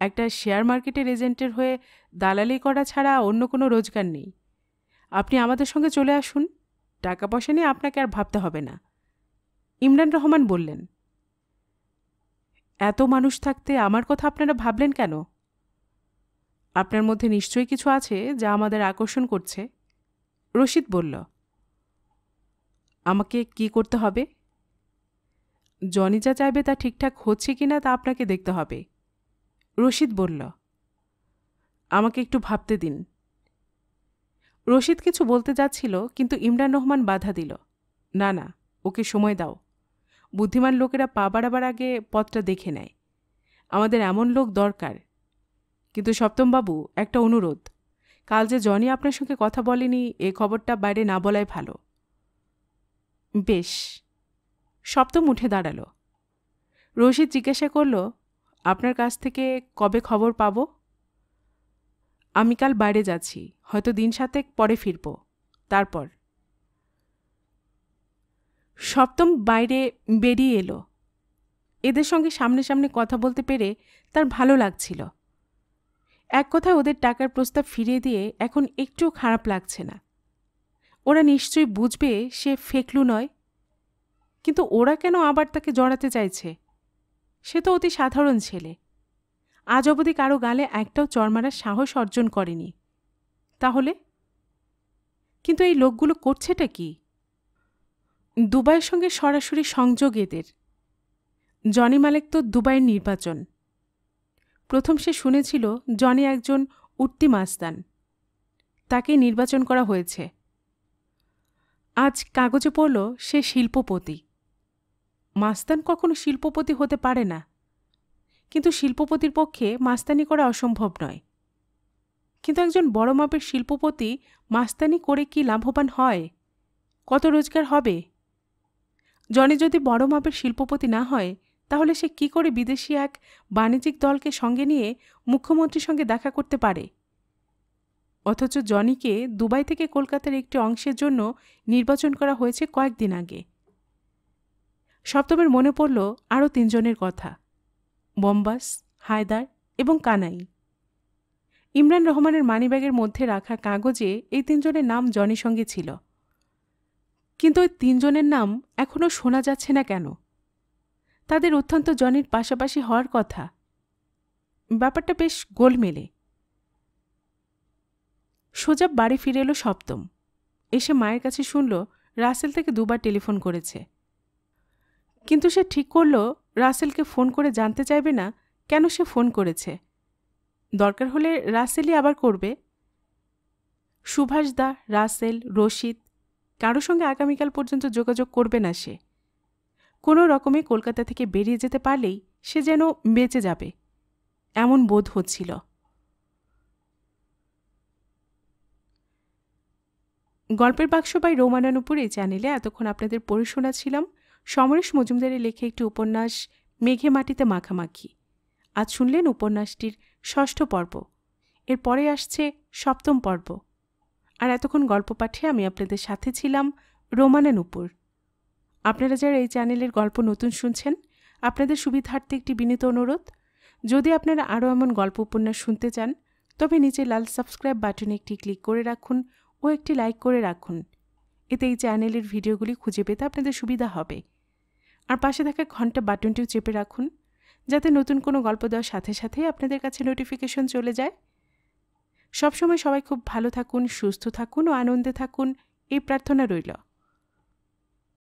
একটা শেয়ার মার্কেটের এজেন্টের হয়ে দালালি করা ছাড়া অন্য কোনো রোজগার নেই। আপনি আমাদের সঙ্গে চলে আসুন, টাকা পয়সা নিয়ে আপনাকে আর ভাবতে হবে না। ইমরান রহমান বললেন, এত মানুষ থাকতে আমার কথা আপনারা ভাবলেন কেন? আপনার মধ্যে নিশ্চয়ই কিছু আছে যা আমাদের আকর্ষণ করছে। রশিদ বলল, আমাকে কি করতে হবে? জনি যা চাইবে তা ঠিকঠাক হচ্ছে কিনা তা আপনাকে দেখতে হবে। রশিদ বলল, আমাকে একটু ভাবতে দিন। রশিদ কিছু বলতে যাচ্ছিল, কিন্তু ইমরান রহমান বাধা দিল, না না, ওকে সময় দাও। বুদ্ধিমান লোকেরা পা বাড়াবার আগে পথটা দেখে নেয়। আমাদের এমন লোক দরকার। কিন্তু সপ্তমবাবু, একটা অনুরোধ। কাল যে জনি আপনার সঙ্গে কথা বলেনি, এ খবরটা বাইরে না বলাই ভালো। বেশ। সপ্তম উঠে দাঁড়াল। রশিদ জিজ্ঞাসা করল, আপনার কাছ থেকে কবে খবর পাব? আমি কাল বাইরে যাচ্ছি, হয়তো দিন 7 পরে ফিরব। তারপর? সপ্তম বাইরে বেরিয়ে এলো। এদের সঙ্গে সামনে সামনে কথা বলতে পেরে তার ভালো লাগছিল। এক কথায় ওদের টাকার প্রস্তাব ফিরিয়ে দিয়ে এখন একটুও খারাপ লাগছে না। ওরা নিশ্চয়ই বুঝবে সে ফেকলু নয়। কিন্তু ওরা কেন আবার তাকে জড়াতে চাইছে? সে তো অতি সাধারণ ছেলে। আজ অবধি কারো গালে একটাও চড় মারার সাহস অর্জন করেনি। তাহলে? কিন্তু এই লোকগুলো করছেটা কি? দুবাইয়ের সঙ্গে সরাসরি সংযোগ এদের। জনি মালিক তো দুবাইয়ের নির্বাচন। প্রথম সে শুনেছিল জনি একজন উঠতি মাস্তান, তাকে নির্বাচন করা হয়েছে। আজ কাগজে পড়ল সে শিল্পপতি। মাস্তান কখনো শিল্পপতি হতে পারে না, কিন্তু শিল্পপতির পক্ষে মাস্তানি করা অসম্ভব নয়। কিন্তু একজন বড় মাপের শিল্পপতি মাস্তানি করে কি লাভবান হয়? কত রোজগার হবে? জনি যদি বড় মাপের শিল্পপতি না হয়, তাহলে সে কি করে বিদেশি এক বাণিজ্যিক দলকে সঙ্গে নিয়ে মুখ্যমন্ত্রীর সঙ্গে দেখা করতে পারে? অথচ জনিকে দুবাই থেকে কলকাতার একটি অংশের জন্য নির্বাচন করা হয়েছে কয়েকদিন আগে। সপ্তমের মনে পড়ল আরও 3 জনের কথা, বম্বাস, হায়দার এবং কানাই। ইমরান রহমানের মানিব্যাগের মধ্যে রাখা কাগজে এই 3 জনের নাম জনির সঙ্গে ছিল, কিন্তু ওই 3 জনের নাম এখনও শোনা যাচ্ছে না কেন? তাদের অত্যন্ত জনির পাশাপাশি হওয়ার কথা। ব্যাপারটা বেশ গোলমেলে। সোজা বাড়ি ফিরে এলো সপ্তম। এসে মায়ের কাছে শুনল রাসেল থেকে 2 বার টেলিফোন করেছে, কিন্তু সে ঠিক করল রাসেলকে ফোন করে জানতে চাইবে না কেন সে ফোন করেছে। দরকার হলে রাসেলই আবার করবে। সুভাষ দা, রাসেল, রশিদ কারো সঙ্গে আগামীকাল পর্যন্ত যোগাযোগ করবে না সে। কোনো রকমে কলকাতা থেকে বেরিয়ে যেতে পারলেই সে যেন বেঁচে যাবে, এমন বোধ হচ্ছিল। গল্পের বাক্স বাই রোমানানুপুর এই চ্যানেলে এতক্ষণ আপনাদের পড়ে শোনাচ্ছিলাম সমরেশ মজুমদারের লেখা একটি উপন্যাস মেঘে মাটিতে মাখামাখি। আজ শুনলেন উপন্যাসটির 6ষ্ঠ পর্ব। এরপরে আসছে 7ম পর্ব। আর এতক্ষণ গল্প পাঠে আমি আপনাদের সাথে ছিলাম রোমানানুপুর। আপনারা যারা এই চ্যানেলের গল্প নতুন শুনছেন, আপনাদের সুবিধার্থে একটি বিনীত অনুরোধ, যদি আপনারা আরও এমন গল্প উপন্যাস শুনতে চান তবে নিচে লাল সাবস্ক্রাইব বাটনে একটি ক্লিক করে রাখুন ও একটি লাইক করে রাখুন। এতে এই চ্যানেলের ভিডিওগুলি খুঁজে পেতে আপনাদের সুবিধা হবে। আর পাশে থাকা ঘন্টা বাটনটিও চেপে রাখুন, যাতে নতুন কোনো গল্প দেওয়ার সাথে সাথে আপনাদের কাছে নোটিফিকেশন চলে যায়। সবসময় সবাই খুব ভালো থাকুন, সুস্থ থাকুন ও আনন্দে থাকুন, এই প্রার্থনা রইল।